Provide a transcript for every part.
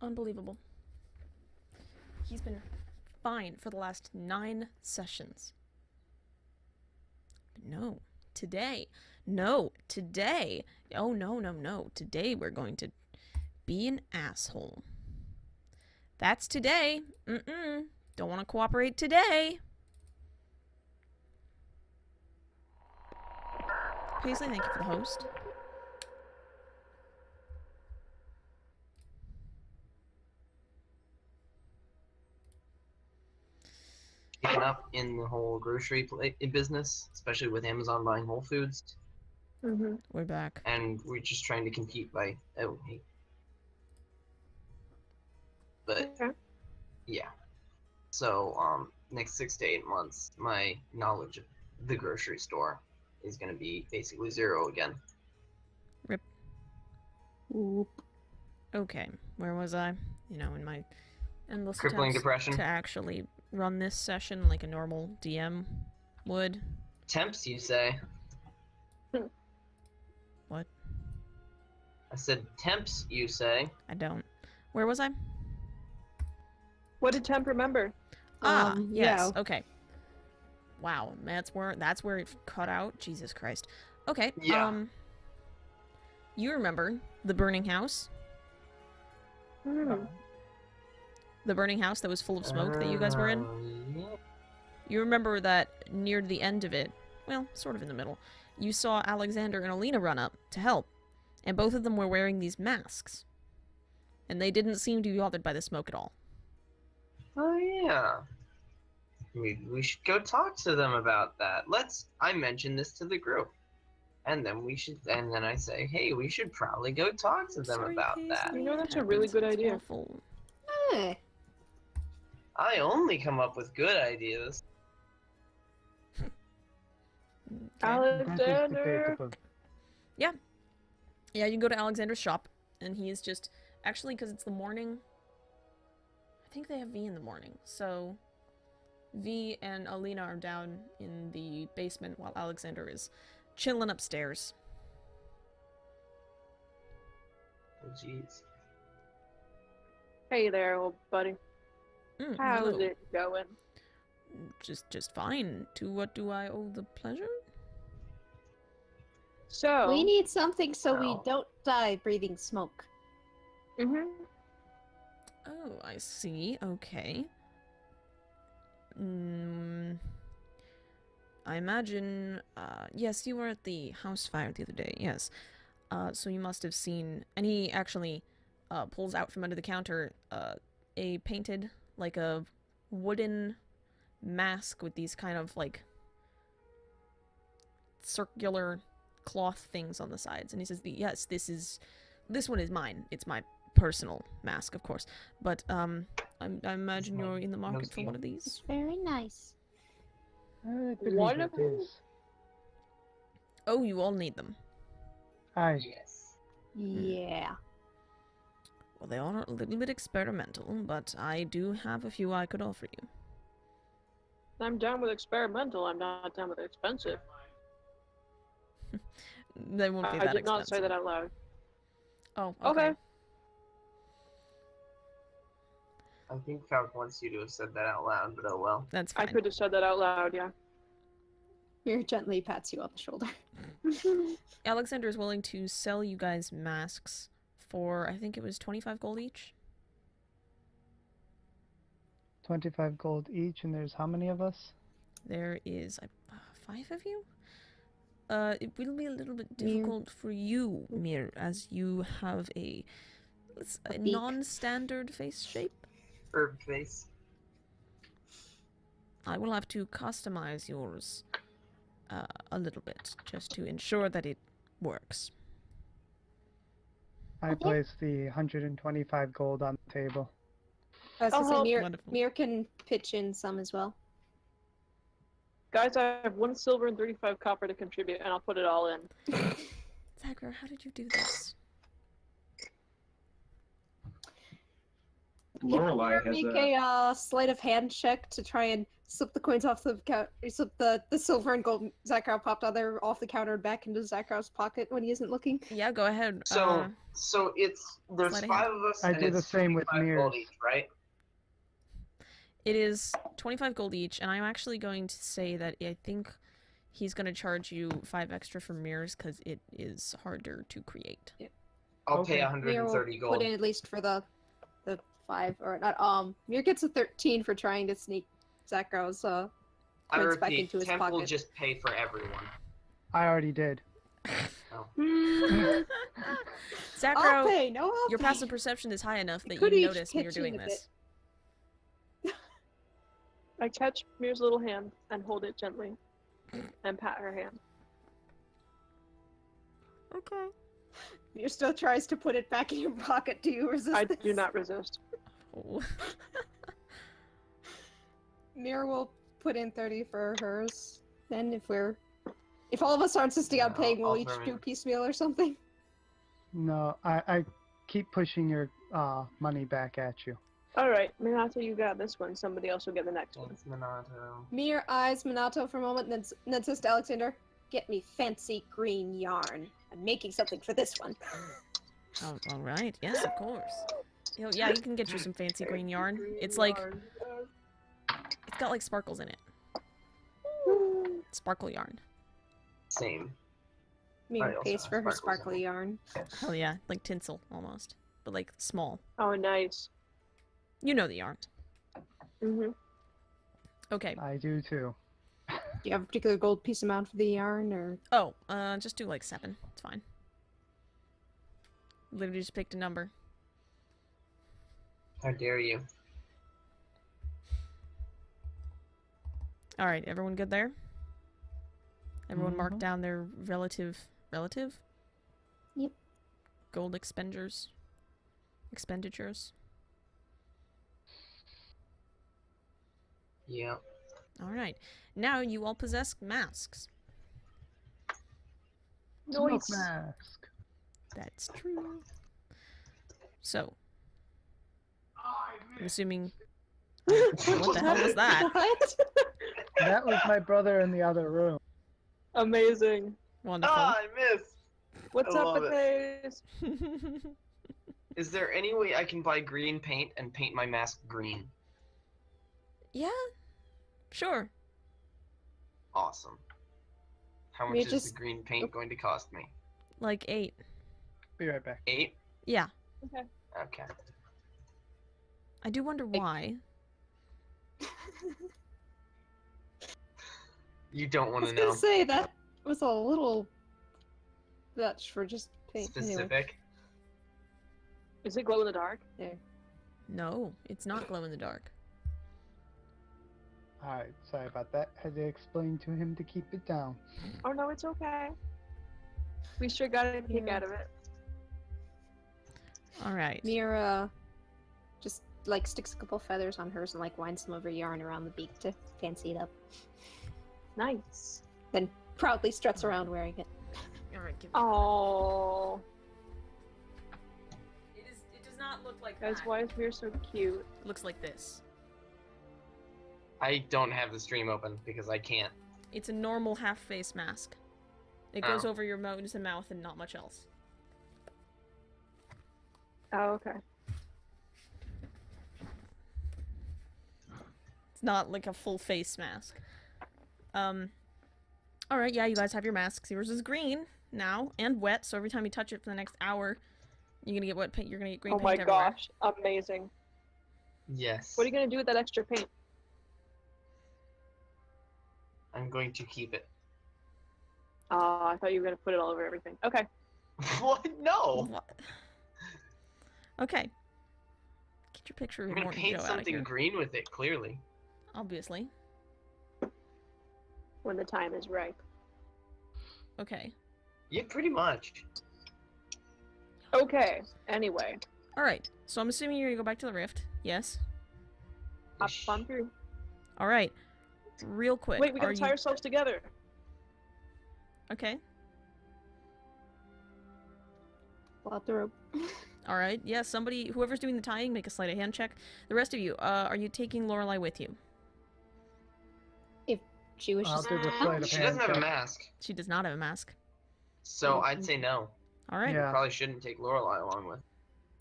Unbelievable. He's been fine for the last 9 sessions. No, today. No, today. Oh, no, no, no. Today we're going to be an asshole. That's today. Don't want to cooperate today. Paisley, thank you for the host. Picking up in the whole grocery business, especially with Amazon buying Whole Foods. We're back. And we're just trying to compete by But yeah. So next 6 to 8 months, my knowledge of the grocery store is going to be basically zero again. Rip. Oop. Okay, where was I? You know, in my endless Crippling attempts depression. to actually run this session like a normal DM would. Temps, you say? What? I said temps, you say? I don't. Where was I? What did Temp remember? Yes. Yeah. Okay. Wow, that's where it cut out. Jesus Christ. Okay. Yeah. You remember the burning house? The burning house that was full of smoke that you guys were in? Yeah. You remember that near the end of it, well, sort of in the middle, you saw Alexander and Alina run up to help, and both of them were wearing these masks. And they didn't seem to be bothered by the smoke at all. Oh yeah. We should go talk to them about that. I mentioned this to the group. And then I say, hey, we should probably go talk to them about that. You know, that's a really good idea. Awful. Hey. I only come up with good ideas. Okay. Alexander! Yeah, you can go to Alexander's shop, and he is just... Actually, because it's the morning... I think they have V in the morning, so... V and Alina are down in the basement while Alexander is chilling upstairs. Oh, jeez. Hey there, old buddy. How's hello. it going? Just fine. To what do I owe the pleasure? So... We need something so we Well. don't die breathing smoke. Oh, I see. Okay. I imagine, yes, you were at the house fire the other day, yes. So you must have seen, and he actually, pulls out from under the counter, a painted, like a wooden mask with these kind of, like, circular cloth things on the sides. And he says, yes, this one is mine. It's my personal mask, of course. But, I imagine you're in the market for one of these. It's very nice. I believe One it of them? is. Oh, you all need them. Aye. Yes. Yeah. Well, they are a little bit experimental, but I do have a few I could offer you. I'm down with experimental, I'm not down with expensive. They won't be that I did not expensive. say that out loud. Oh, Okay. I think Falcon wants you to have said that out loud, but oh well. That's I fine. could have said that out loud, yeah. Mir gently pats you on the shoulder. Alexander is willing to sell you guys masks for, I think it was 25 gold each? 25 gold each, and there's how many of us? There is 5 of you? It will be a little bit difficult for you, Mir, as you have a beak. non-standard face shape. Herb face. I will have to customize yours a little bit, just to ensure that it works. I place the 125 gold on the table. I was gonna say, Mir, Wonderful. Mir can pitch in some as well. Guys, I have 1 silver and 35 copper to contribute, and I'll put it all in. Zagrar, how did you do this? Lorelei has Make a. a sleight of hand check to try and slip the coins off the counter. Slip the silver and gold Zakharov popped off the counter and back into Zakharov's pocket when he isn't looking. Yeah, go ahead. So there's sleight of 5 hand. of us, I and do the it's same with 25 gold mirrors. each, right? It is 25 gold each, and I'm actually going to say that I think he's going to charge you 5 extra for mirrors because it is harder to create. I'll Okay. pay Mir will 130 gold. put in at least for the 5 or not. Mir gets a 13 for trying to sneak Zakharov's I coins back repeat, into his Temp will pocket. just pay for everyone. I already did. I'll Zakro, pay. No, I'll your pay. passive perception is high enough that could you each notice when you're pitch in doing a bit. this. I catch Mir's little hand and hold it gently, and pat her hand. Okay. Mir still tries to put it back in your pocket. Do you resist I this? do not resist. Oh. Mir will put in 30 for hers. Then if all of us are insisting on Yeah, paying, we'll I'll each throw do in. piecemeal or something. No, I keep pushing your money back at you. Alright, Minato, you got this one. Somebody else will get the next one. Thanks, Minato. Mir eyes Minato for a moment, then says to Alexander, "Get me fancy green yarn. I'm making something for this one." Oh, all right. Yes, of course. Yeah, he can get you some fancy green yarn. It's like it's got like sparkles in it. Sparkle yarn. Same. I Mir also pays have for her sparkles in sparkly it. yarn. Hell yeah, like tinsel almost, but like small. Oh, nice. You know the yarn. Mm-hmm. Okay. I do too. Do you have a particular gold piece amount for the yarn, or Oh, just do like 7. It's fine. Literally just picked a number. How dare you? All right, everyone good there? Everyone marked Mhm. down their relative? Yep. Gold expenditures. Yeah. All right. Now you all possess masks. Smoke Nice. mask. That's true. So, I'm assuming. What the hell was that? What? That was my brother in the other room. Amazing. Wonderful. Ah, I missed! What's I up love with this? Is there any way I can buy green paint and paint my mask green? Yeah. Sure. Awesome. How We much is just- the green paint going to cost me? Like 8. Be right back. 8? Yeah. Okay. I do wonder why. You don't I want was to gonna know. say that was a little much for just paint. Anyway. Specific. Is it glow in the dark? No, it's not glow in the dark. Alright, sorry about that. Had to explain to him to keep it down. Oh no, it's okay. We sure got a kick out of it. All right. Mira just like sticks a couple feathers on hers and like winds some of her yarn around the beak to fancy it up. Nice. Then proudly struts around wearing it. All right. Give Oh, It does not look like guys, that. why is Mir so cute? It looks like this. I don't have the stream open because I can't. It's a normal half-face mask. It goes Oh. over your nose and mouth and not much else. Oh, okay. It's not like a full face mask. Alright, yeah, you guys have your masks. Yours is green now and wet, so every time you touch it for the next hour, you're gonna get wet paint. You're gonna get green Oh my paint everywhere. gosh, amazing. Yes. What are you gonna do with that extra paint? I'm going to keep it. I thought you were gonna put it all over everything. Okay. What? No! What? Okay. Get your picture of I'm gonna Morton paint Joe out of something here. green with it, clearly. Obviously. When the time is right. Okay. Yeah, pretty much. Okay. Anyway, Alright, so I'm assuming you're gonna go back to the rift. Yes? hop on through. Alright. Real quick. Wait, we are gotta you... tie ourselves together. Okay. Pull out the rope. All right. Yeah, somebody, whoever's doing the tying, make a sleight of hand check. The rest of you, are you taking Lorelei with you? If she wishes I'll do the to. sleight of She hand doesn't have a check. mask, She does not have a mask. so I'd say no. All right. Yeah. Probably shouldn't take Lorelei along with.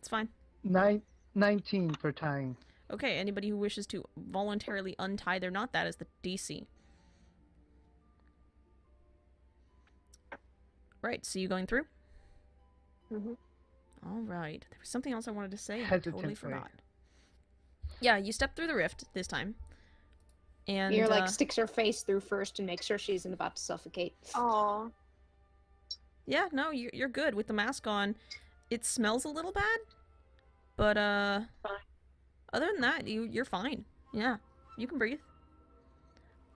It's fine. 19 for tying. Okay, anybody who wishes to voluntarily untie their knot, that is the DC. Right, so you going through? Mm-hmm. All right. There was something else I wanted to say and I totally Hesitantly. forgot. Yeah, you step through the rift this time. And Mir like sticks her face through first and makes sure she isn't about to suffocate. Aw. yeah, no, you're good with the mask on. It smells a little bad, but Fine. other than that, you're fine. Yeah, you can breathe.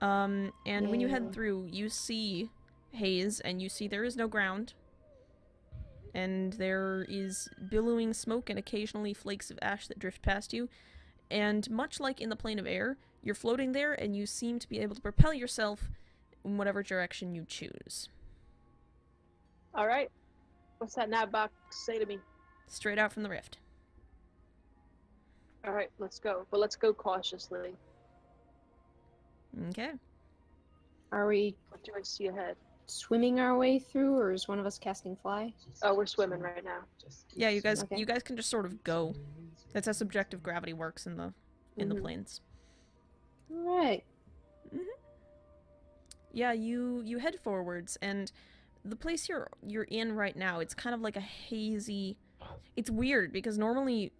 And when you head Yeah. through, you see haze, and you see there is no ground. And there is billowing smoke and occasionally flakes of ash that drift past you. And much like in the plane of air, you're floating there, and you seem to be able to propel yourself in whatever direction you choose. All right. What's that nav box say to me? Straight out from the rift. All right, let's go. But let's go cautiously. Okay. Are we What do I see ahead? swimming our way through, or is one of us casting fly? Oh, we're swimming right now. Yeah, you guys Okay. you guys can just sort of go. That's how subjective gravity works in the Mhm. planes. Right. Yeah, you head forwards, and the place you're in right now, it's kind of like a hazy. It's weird because normally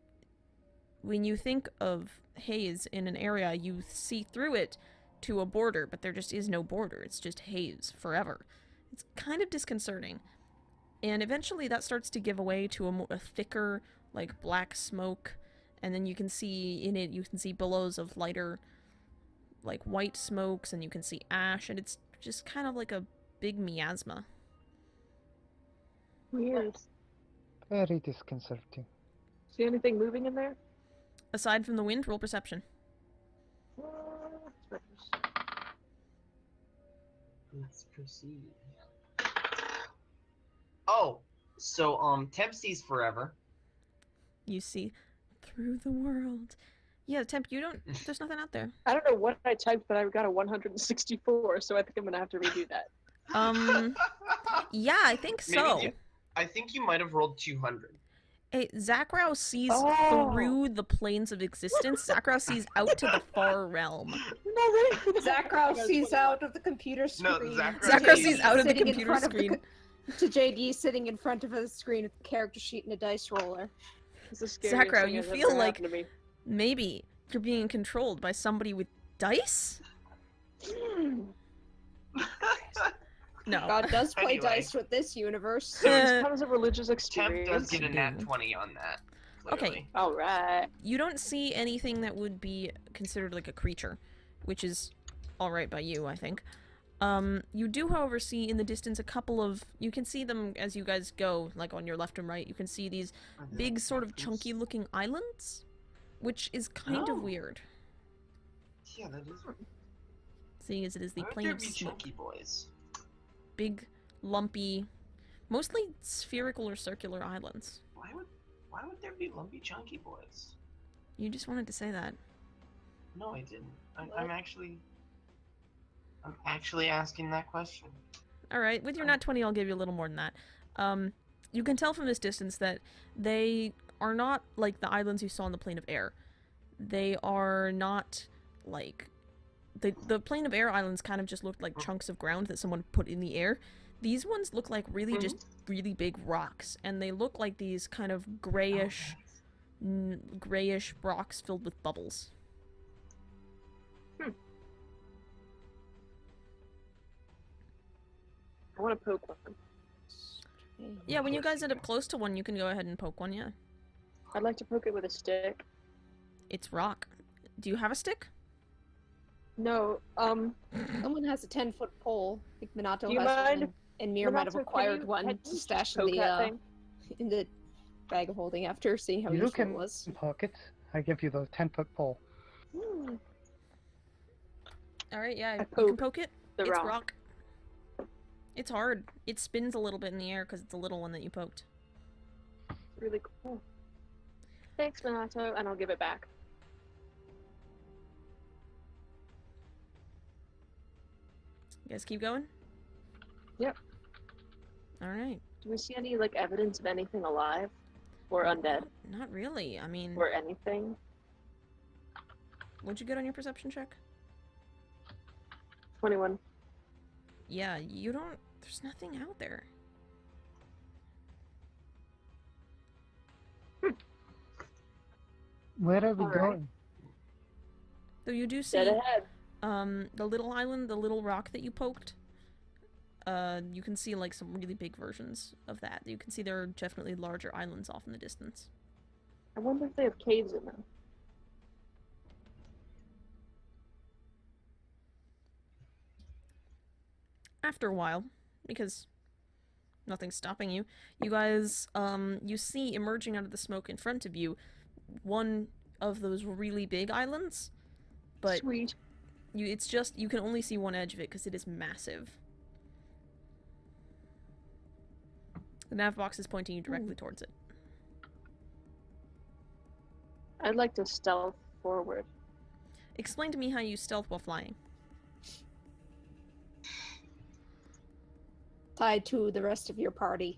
when you think of haze in an area, you see through it to a border, but there just is no border. It's just haze forever. It's kind of disconcerting. And eventually that starts to give away to a thicker, like, black smoke, and then you can see in it, you can see billows of lighter, like, white smokes, and you can see ash, and it's just kind of like a big miasma. Weird. Very disconcerting. See anything moving in there? Aside from the wind, roll perception. Let's proceed. Oh, so Temp sees forever. You see through the world. Yeah, Temp, you don't, there's nothing out there. I don't know what I typed, but I got a 164, so I think I'm gonna have to redo that. Yeah, I think so. Maybe I think you might have rolled 200. Hey, Zakrow sees Oh. through the planes of existence. Zakrow sees out to the far realm. Zakrow sees out of the computer No, screen. Zakrow sees out of the Sitting in computer front of the screen. to JD sitting in front of a screen with a character sheet and a dice roller. It's the scariest Zakrow, thing you that's feel ever like- happened to me. Maybe you're being controlled by somebody with dice? No. God does play Anyway. dice with this universe. So Uh, That was a religious Temp experience. does get a nat Yeah. 20 on that. Okay. Clearly. All right. You don't see anything that would be considered like a creature, which is alright by you, I think. You do, however, see in the distance a couple of... You can see them as you guys go, like on your left and right. You can see these big, sort of chunky-looking islands, which is kind Oh. of weird, Yeah, that is. seeing as it is the Why would plane there of be smoke. chunky boys? Big, lumpy, mostly spherical or circular islands. Why would there be lumpy chunky boys? You just wanted to say that. No, I didn't. I'm actually asking that question. Alright, with your nat 20, I'll give you a little more than that. You can tell from this distance that they are not like the islands you saw on the plane of air. They are not like... The plane of air islands kind of just looked like chunks of ground that someone put in the air. These ones look like really just really big rocks, and they look like these kind of grayish, grayish rocks filled with bubbles. I want to poke one. Yeah, when you guys end up close to one, you can go ahead and poke one, yeah. I'd like to poke it with a stick. It's rock. Do you have a stick? No, Someone has a 10-foot pole. I think Minato Do you has mind one, and Mir might have Minato, can acquired you- one can to you stash poke that thing? in the bag of holding after seeing how You useful can it was. poke it. I give you the 10-foot pole. Alright, yeah, I you can poke poke it. The It's rock. rock. It's hard. It spins a little bit in the air because it's a little one that you poked. Really cool. Thanks, Minato, and I'll give it back. You guys keep going? Yep. Alright. Do we see any, like, evidence of anything alive? Or undead? Not really. I mean, Or anything? what'd you get on your perception check? 21. Yeah, you don't... There's nothing out there. Where are we Alright. going? Though you do see, Dead ahead. the little island, the little rock that you poked, you can see, like, some really big versions of that. You can see there are definitely larger islands off in the distance. I wonder if they have caves in them. After a while, because nothing's stopping you, you guys, you see emerging out of the smoke in front of you one of those really big islands, but Sweet. it's just, you can only see one edge of it because it is massive. The nav box is pointing you directly towards it. I'd like to stealth forward. Explain to me how you stealth while flying. Tied to the rest of your party.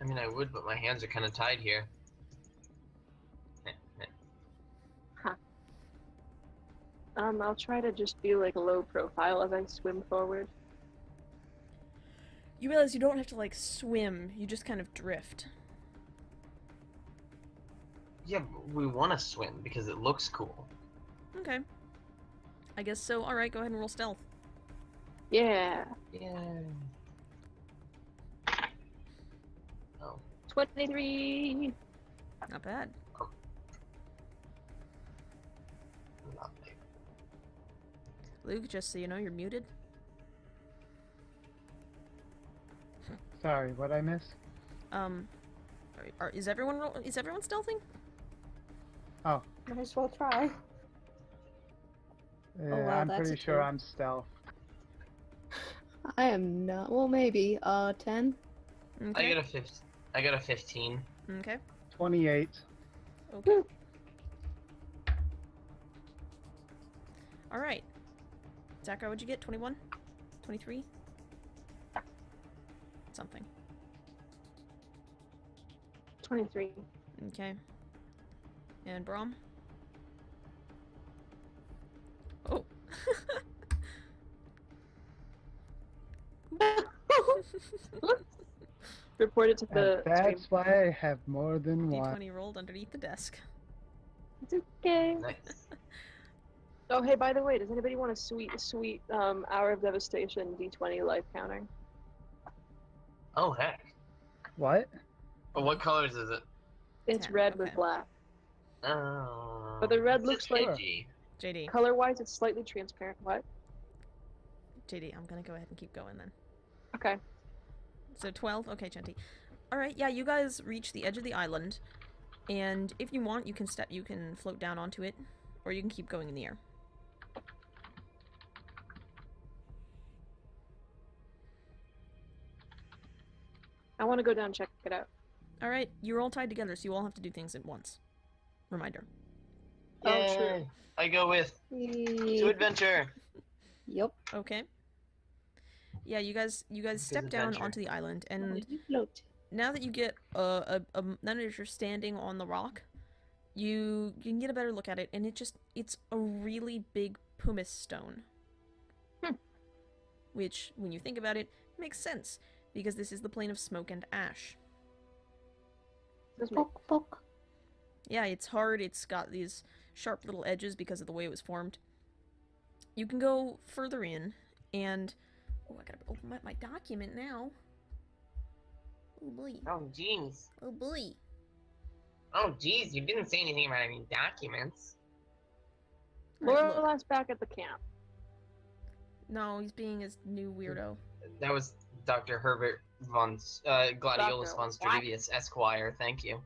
I mean, I would, but my hands are kind of tied here. I'll try to just be, like, low profile as I swim forward. You realize you don't have to, like, swim, you just kind of drift. Yeah, but we want to swim because it looks cool. Okay. I guess so. Alright, go ahead and roll stealth. Yeah. Yeah. Oh. 23! Not bad. Lovely. Luke, just so you know, you're muted. Sorry, what I miss? Is everyone stealthing? Oh, Might as well try. yeah, wow, I'm that's pretty a sure two. I'm stealth. I am not. Well, maybe. 10. Okay. I got a 15. Okay. 28. Okay. Alright. Zachary, what'd you get? 21? 23? Something. 23. Okay. And Brom? Oh. Report it to the And stream. that's why I have more than one. D20 rolled underneath the desk. It's okay. Nice. Oh, hey, by the way, does anybody want a sweet, Hour of Devastation D20 life counter? Oh, heck. What? Oh, what colors is it? It's 10, red with okay. black. Oh. But the red it's looks like- edgy. JD. Color-wise, it's slightly transparent. What? JD, I'm gonna go ahead and keep going then. Okay. So 12? Okay, Chanty. Alright, yeah, you guys reach the edge of the island, and if you want, you can float down onto it, or you can keep going in the air. I want to go down and check it out. Alright, you're all tied together, so you all have to do things at once. Reminder. Oh, true. Yay. I go with to adventure. Yep. Okay. Yeah, you guys step down adventure. onto the island, Why and did you float? now that you get now that you're standing on the rock, you can get a better look at it, and it's a really big pumice stone. Which, when you think about it, makes sense, because this is the plane of smoke and ash. This is me. Poke, poke. Yeah, it's hard, it's got these sharp little edges because of the way it was formed. You can go further in, and... Oh, I gotta open my document now. Oh boy. Oh, jeez. Oh boy. Oh, jeez. You didn't say anything about any documents. Alright, Laura look. last back at the camp. No, he's being his new weirdo. That was Dr. Herbert von Gladiolus Dr. von Stravius, Esquire. Thank you.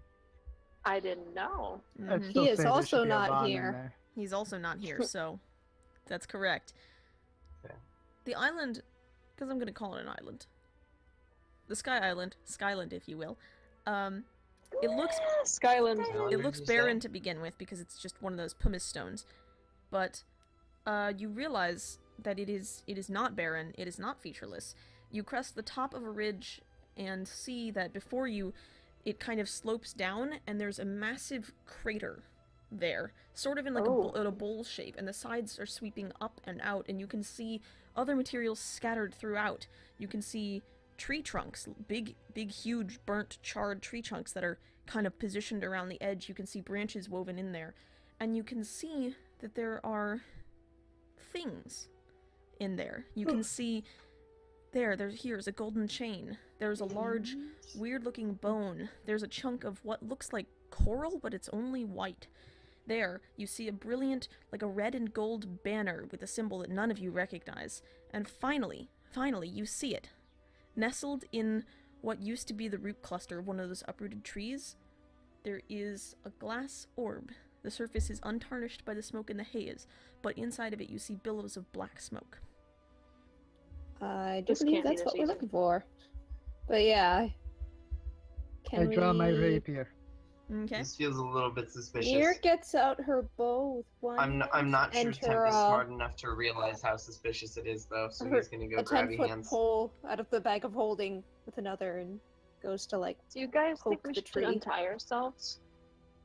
I didn't know. I'd Mhm. still He is say there also should be a not Von in here. there. He's also not here, so that's correct. Okay. The island, because I'm going to call it an island. The Sky Island, Skyland if you will, It looks Skyland. What it did looks you barren say? to begin with because it's just one of those pumice stones. But you realize that it is not barren, it is not featureless. You crest the top of a ridge and see that before you it kind of slopes down and there's a massive crater there, sort of in like Oh. in a bowl shape, and the sides are sweeping up and out, and you can see other materials scattered throughout. You can see tree trunks, big, huge, burnt, charred tree trunks that are kind of positioned around the edge. You can see branches woven in there, and you can see that there are things in there. You can see here's a golden chain. There's a large, weird-looking bone. There's a chunk of what looks like coral, but it's only white. There, you see a brilliant, like a red and gold banner with a symbol that none of you recognize. And finally, you see it. Nestled in what used to be the root cluster of one of those uprooted trees, there is a glass orb. The surface is untarnished by the smoke and the haze, but inside of it you see billows of black smoke. I do This believe can't be that's this what we're easy. looking for. But yeah. I draw my we... rapier. Okay. This feels a little bit suspicious. Mir gets out her bow with one I'm not sure and Temp her, is smart enough to realize how suspicious it is, though. So he's gonna go a grabby 10-foot hands. pole out of the bag of holding with another and goes to like Do you guys think Poke we the should tree. untie ourselves?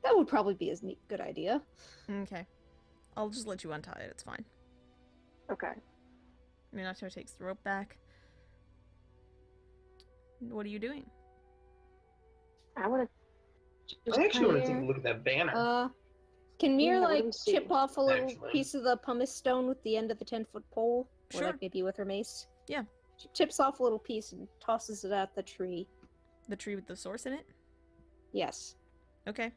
that would probably be a neat good idea. Okay. I'll just let you untie it, it's fine. Okay. Minato takes the rope back. What are you doing? I want to just I actually want to kinda- take a look at that banner. Can Mir Yeah, what do like we see? chip off a little Actually. piece of the pumice stone with the end of the 10-foot pole? Or Sure. like maybe with her mace? Yeah. She chips off a little piece and tosses it at the tree. The tree with the source in it? Yes. Okay.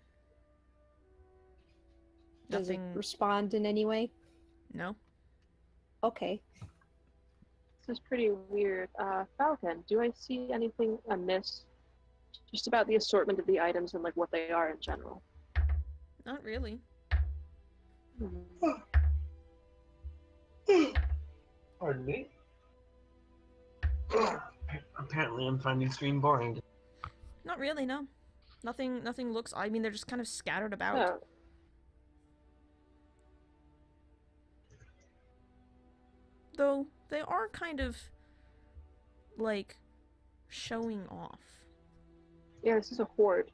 Does Nothing. it respond in any way? No? Okay. This is pretty weird. Falcon, do I see anything amiss? Just about the assortment of the items and like what they are in general. Not really. Pardon me. Apparently, I'm finding stream boring. Not really, no. Nothing looks, I mean, they're just kind of scattered about. Oh, Though, they are kind of, like, showing off. yeah, this is a horde.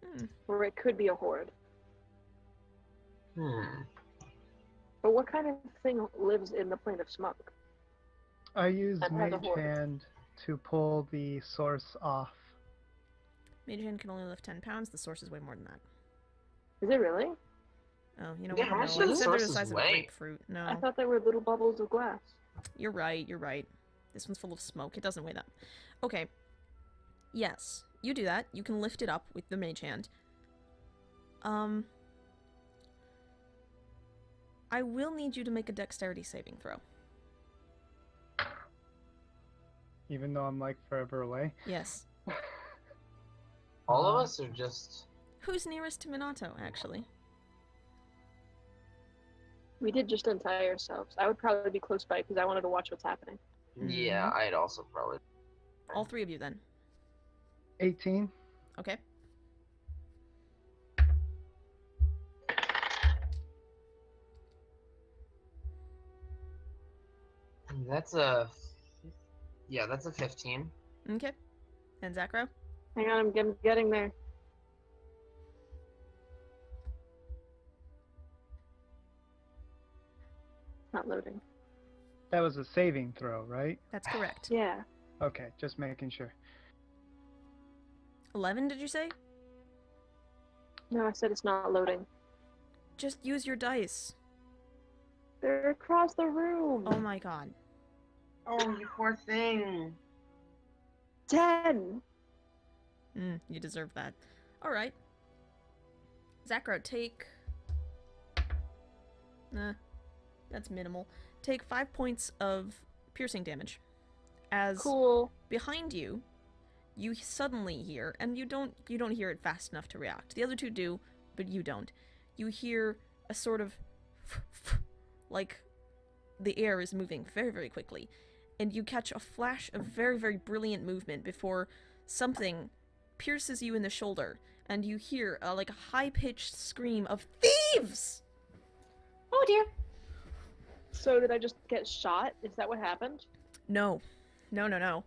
Hmm. Or it could be a horde. Hmm. But what kind of thing lives in the plane of smoke? I use And has a Mage horde. Hand to pull the source off. Mage Hand can only lift 10 pounds, the source is way more than that. Is it really? Oh, you know Yeah, what? how No, much I does said the they're the sources size of a weigh? grapefruit. I No. thought they were little bubbles of glass. You're right. This one's full of smoke. It doesn't weigh that. Okay. Yes, you do that. You can lift it up with the mage hand. I will need you to make a dexterity saving throw. Even though I'm like forever away. Yes. All of us are just. Who's nearest to Minato, actually? We did just untie ourselves. I would probably be close by because I wanted to watch what's happening. Yeah, Mhm. I'd also probably. All three of you, then. 18. Okay. That's a. Yeah, that's a 15. Okay. And Zakro? Hang on, I'm getting there. Not loading. That was a saving throw, right? That's correct. Yeah. Okay, just making sure. 11, did you say? No, I said it's not loading. Just use your dice. They're across the room. Oh my god. Oh, you poor thing. 10. You deserve that. Alright. Zakro, take... Nah. That's minimal. Take 5 points of piercing damage. As Cool. behind you, you suddenly hear, and you don't hear it fast enough to react. The other two do, but you don't. You hear a sort of like the air is moving very, very quickly, and you catch a flash of very, very brilliant movement before something pierces you in the shoulder, and you hear like a high-pitched scream of thieves! Oh dear. So did I just get shot? Is that what happened? No. No.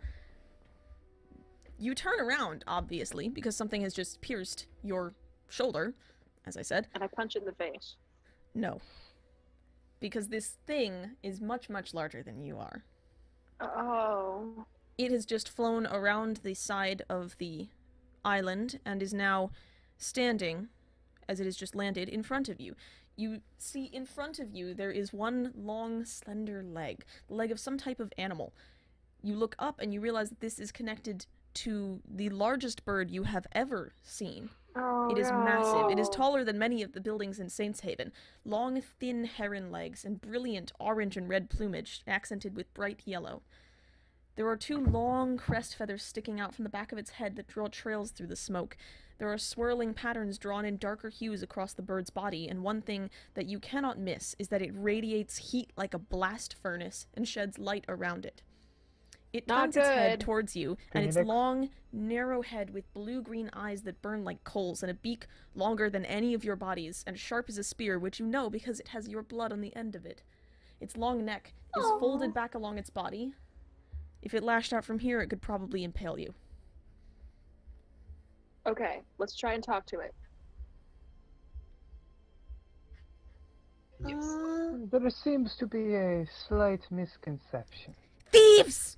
You turn around, obviously, because something has just pierced your shoulder, as I said. And I punch it in the face. No. Because this thing is much, much larger than you are. Oh. It has just flown around the side of the island and is now standing, as it has just landed, in front of you. You see in front of you there is one long, slender leg, the leg of some type of animal. You look up and you realize that this is connected to the largest bird you have ever seen. Oh, It is massive. It is no. taller than many of the buildings in Saints Haven. Long, thin heron legs and brilliant orange and red plumage accented with bright yellow. There are two long crest feathers sticking out from the back of its head that draw trails through the smoke. There are swirling patterns drawn in darker hues across the bird's body, and one thing that you cannot miss is that it radiates heat like a blast furnace and sheds light around it. It Not turns its head good. towards you, and its Phoenix? long, narrow head with blue-green eyes that burn like coals, and a beak longer than any of your bodies, and sharp as a spear, which you know because it has your blood on the end of it. Its long neck is Aw. folded back along its body. If it lashed out from here, it could probably impale you. Okay, let's try and talk to it. Yes. There seems to be a slight misconception. Thieves!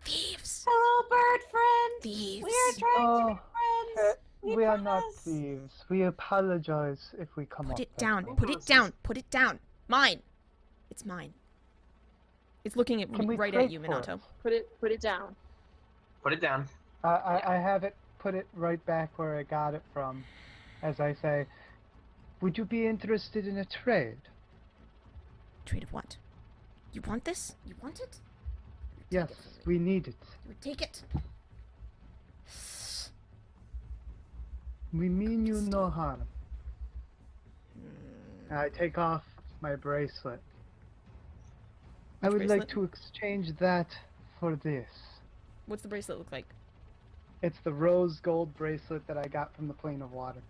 Thieves! Hello, bird friend. Thieves! We're trying to Oh, be friends. we are not promise. thieves. We apologize if we come Put off it that down, way. put it down, put it down! Mine! It's mine. It's looking at Can we right trade at you, for Minato. Put it down. Put it down. I have it, put it right back where I got it from. As I say, would you be interested in a trade? Trade of what? You want this? You want it? Yes, it from me. we need it. You would take it? We mean you no harm. I take off my bracelet. I would like bracelet? to exchange that for this. What's the bracelet look like? It's the rose gold bracelet that I got from the plane of water.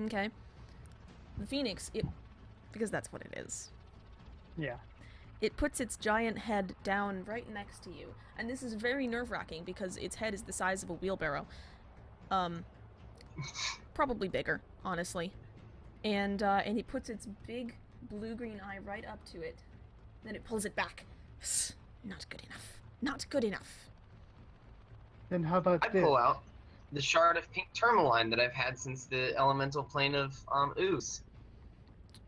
Okay. The phoenix, because that's what it is. Yeah. It puts its giant head down right next to you. And this is very nerve-wracking because its head is the size of a wheelbarrow. Probably bigger, honestly. And it puts its big blue-green eye right up to it. Then it pulls it back. Not good enough. Not good enough. Then how about I this? pull out the shard of pink tourmaline that I've had since the elemental plane of ooze.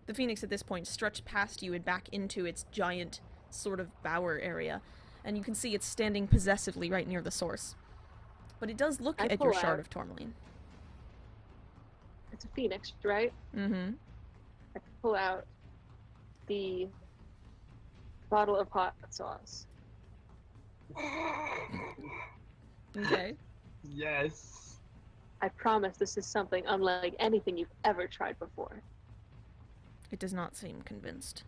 The phoenix at this point stretched past you and back into its giant sort of bower area. And you can see it's standing possessively right near the source. But it does look I at pull your shard out. of tourmaline. It's a phoenix, right? Mm-hmm. I pull out the bottle of hot sauce. Okay. Yes. I promise this is something unlike anything you've ever tried before. It does not seem convinced.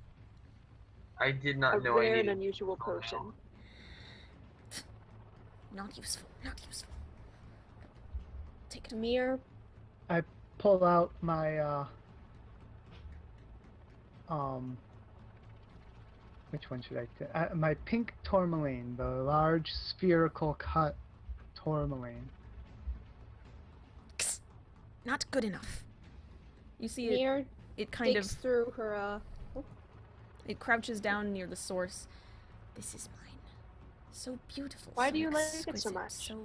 I did A not know I rare and needed. unusual Oh, no. potion. Not useful. Not useful. Take it. Mir, Pull out my which one should I take? My pink tourmaline, the large spherical cut tourmaline. Not good enough. You see it. Mir It kind digs of. through her. It crouches down near the source. This is mine. So beautiful. Why so do you like it so exquisite, much? So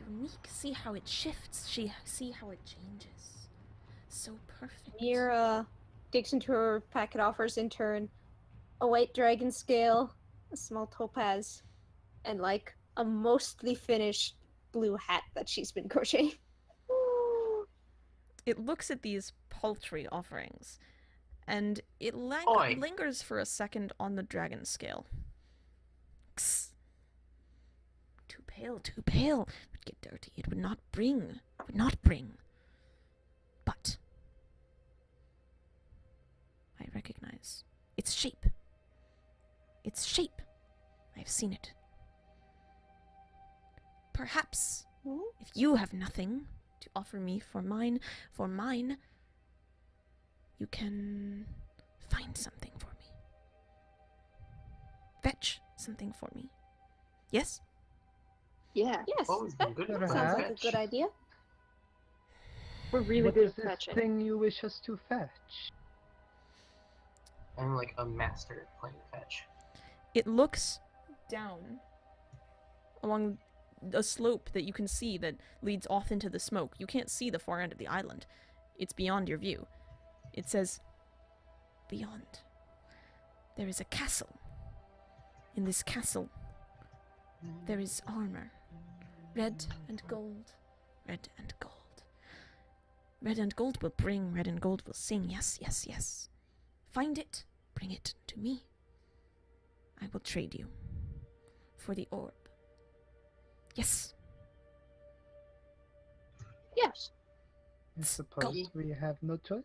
unique. See how it shifts. See how it changes. So perfect. Mir digs into her packet, offers in turn a white dragon scale, a small topaz, and like a mostly finished blue hat that she's been crocheting. It looks at these paltry offerings, and it Oi. lingers for a second on the dragon scale. Kss. Too pale, too pale. It would get dirty. It would not bring. Would not bring. But I recognize its shape. Its shape. I have seen it. Perhaps Hmm? If you have nothing to offer me for mine, you can find something for me. Fetch something for me. Yes? Yeah, Yes, Always been good That at sounds like a fetch. good idea. we're really What good is at this fetching. thing you wish us to fetch? I'm like a master at playing fetch. It looks down along a slope that you can see that leads off into the smoke. You can't see the far end of the island. It's beyond your view. It says, beyond, there is a castle. In this castle, there is armor. Red and gold. Red and gold. Red and gold will bring, red and gold will sing. Yes, yes, yes. Find it, bring it to me. I will trade you for the orb. Yes. Yes. I suppose we have no choice.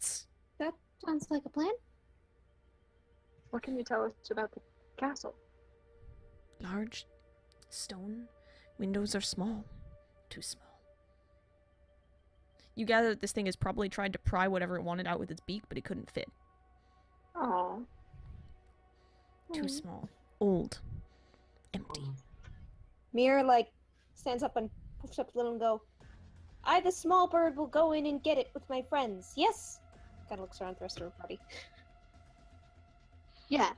Tss. That sounds like a plan. What can you tell us about the castle? Large, stone, windows are small. Too small. You gather that this thing has probably tried to pry whatever it wanted out with its beak, but it couldn't fit. Oh, Too Hmm. small. Old. Empty. Mir, like, stands up and puffs up a little and go, I, the small bird, will go in and get it with my friends. Yes? Kind of looks around the rest of her party. yes.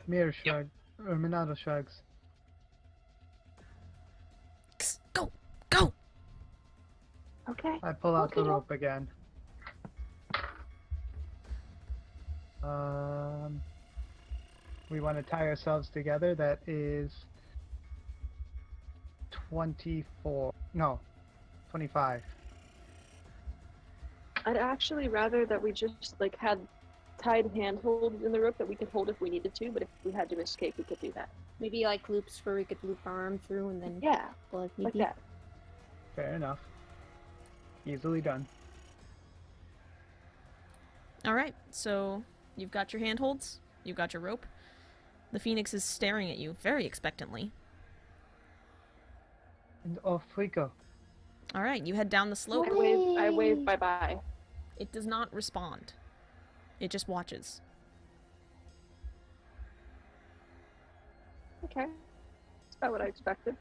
Mir shrug, or Minato shrugs. Kss, go! Go! Okay. I pull out the Okay. rope again. We want to tie ourselves together. That is 24. No, 25. I'd actually rather that we just like had tied handholds in the rope that we could hold if we needed to, but if we had to escape, we could do that. Maybe, like, loops where we could loop our arm through and then Yeah, pull if need like be. that. Fair enough. Easily done. Alright, so you've got your handholds, you've got your rope. The phoenix is staring at you very expectantly. And off we go. Alright, you head down the slope. I wave Yay. bye-bye. It does not respond. It just watches. Okay. That's about what I expected.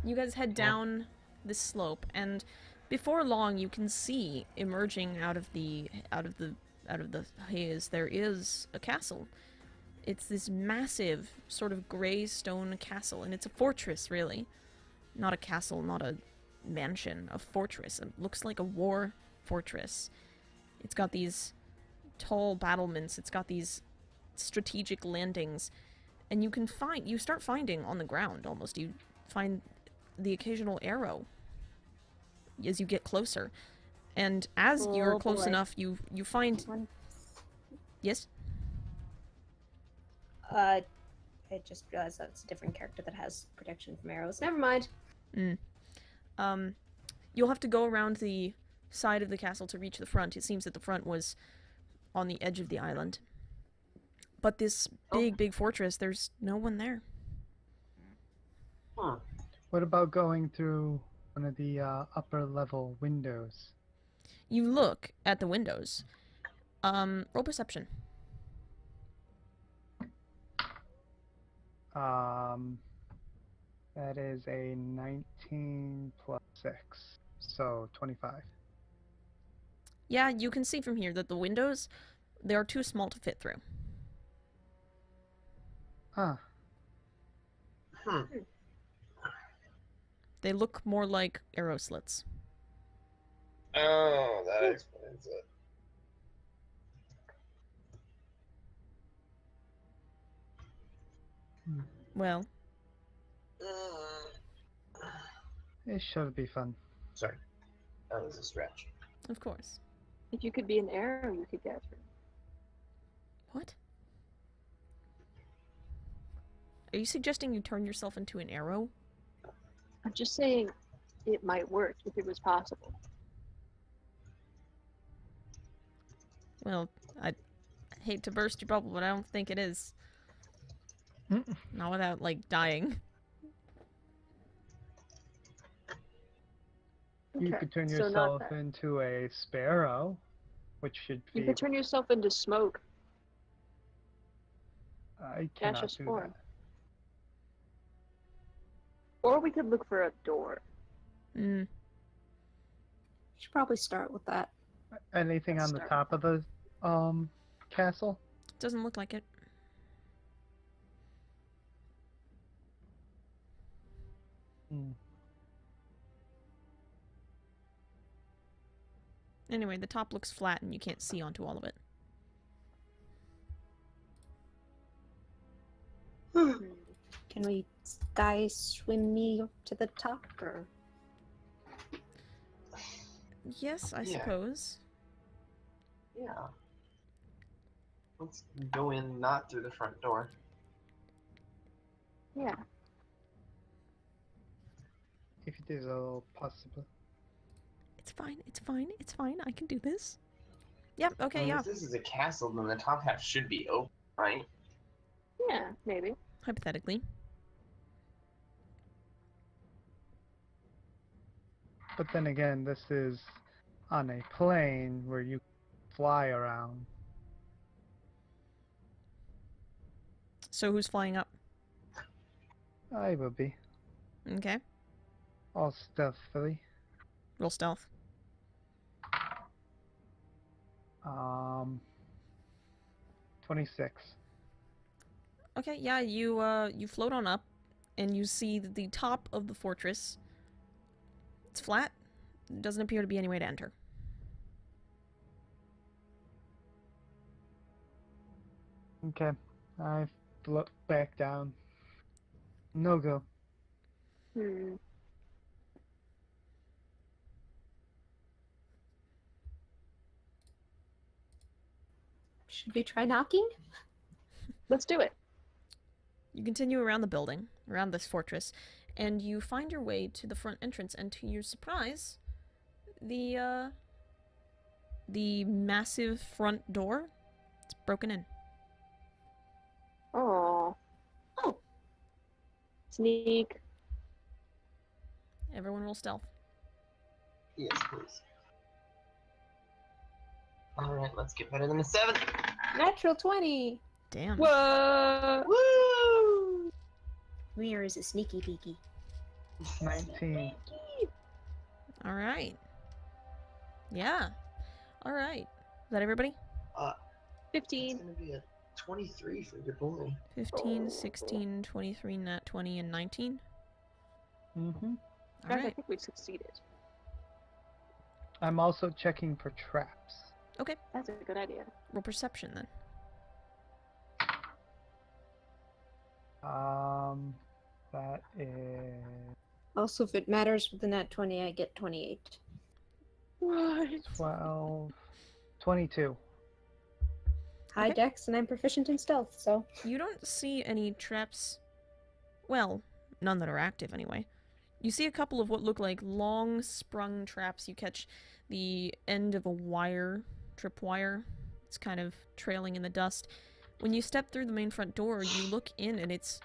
You guys head down this slope, and before long, you can see emerging out of the haze. There is a castle. It's this massive, sort of gray stone castle, and it's a fortress, really. Not a castle, not a mansion, a fortress. It looks like a war fortress. It's got these tall battlements. It's got these strategic landings, and you start finding on the ground almost. You find the occasional arrow as you get closer, and as you're Oh, close boy. enough, you find yes. I just realized that's a different character that has protection from arrows. Never mind. You'll have to go around the side of the castle to reach the front. It seems that the front was on the edge of the island. But this big fortress, there's no one there. Huh. What about going through one of the upper level windows? You look at the windows. Roll perception. That is a 19 plus 6, so 25. Yeah, you can see from here that the windows, they are too small to fit through. Huh. Hmm. They look more like arrow slits. Oh, that explains it. Well, It should be fun. Sorry, that was a stretch. of course. If you could be an arrow, you could get through. What? Are you suggesting you turn yourself into an arrow? I'm just saying it might work if it was possible. Well, I hate to burst your bubble, but I don't think it is. Mm. Not without, like, dying. You Okay, could turn so not yourself that. into a sparrow, which should You be. could turn yourself into smoke. I cannot Gaseous do form. Or we could look for a door. Mm. Should probably start with that. that. Anything Let's on the start top of the castle? Doesn't look like it. Hmm. Anyway, the top looks flat and you can't see onto all of it. Can we sky swim me up to the top, or Yes, I Yeah. suppose. Yeah. Let's go in not through the front door. Yeah. If it is all possible. It's fine, it's fine, it's fine. I can do this. Yep, I okay, mean, yeah. if this is a castle, then the top half should be open, right? Yeah, maybe. Hypothetically. But then again, this is on a plane where you fly around. So who's flying up? I will be. Okay. All stealthily. Roll stealth. 26. Okay, yeah, you float on up and you see the top of the fortress. It's flat. Doesn't appear to be any way to enter. Okay. I float back down. No go. Hmm. should we try knocking? Let's do it. You continue around the building, around this fortress, and you find your way to the front entrance, and to your surprise, the massive front door, it's broken in. Oh. Oh. Sneak. Everyone roll stealth. Yes, please. Alright, let's get better than a 7. Natural 20. Damn. Whoa! Woo! Mirror is a sneaky peeky. 19. Alright. Yeah. Alright. Is that everybody? It's 15. gonna be a 23 for your boy. 15, 16, 23, nat 20, and 19? Mm-hmm. Guys, I Alright. think we've succeeded. I'm also checking for traps. That's a good idea. Roll perception then. That is Also, if it matters with the nat 20, I get 28. What? 12, 22. High Okay. dex, and I'm proficient in stealth, so. You don't see any traps. Well, none that are active anyway. You see a couple of what look like long sprung traps. You catch the end of a wire, tripwire. It's kind of trailing in the dust. When you step through the main front door, you look in and it's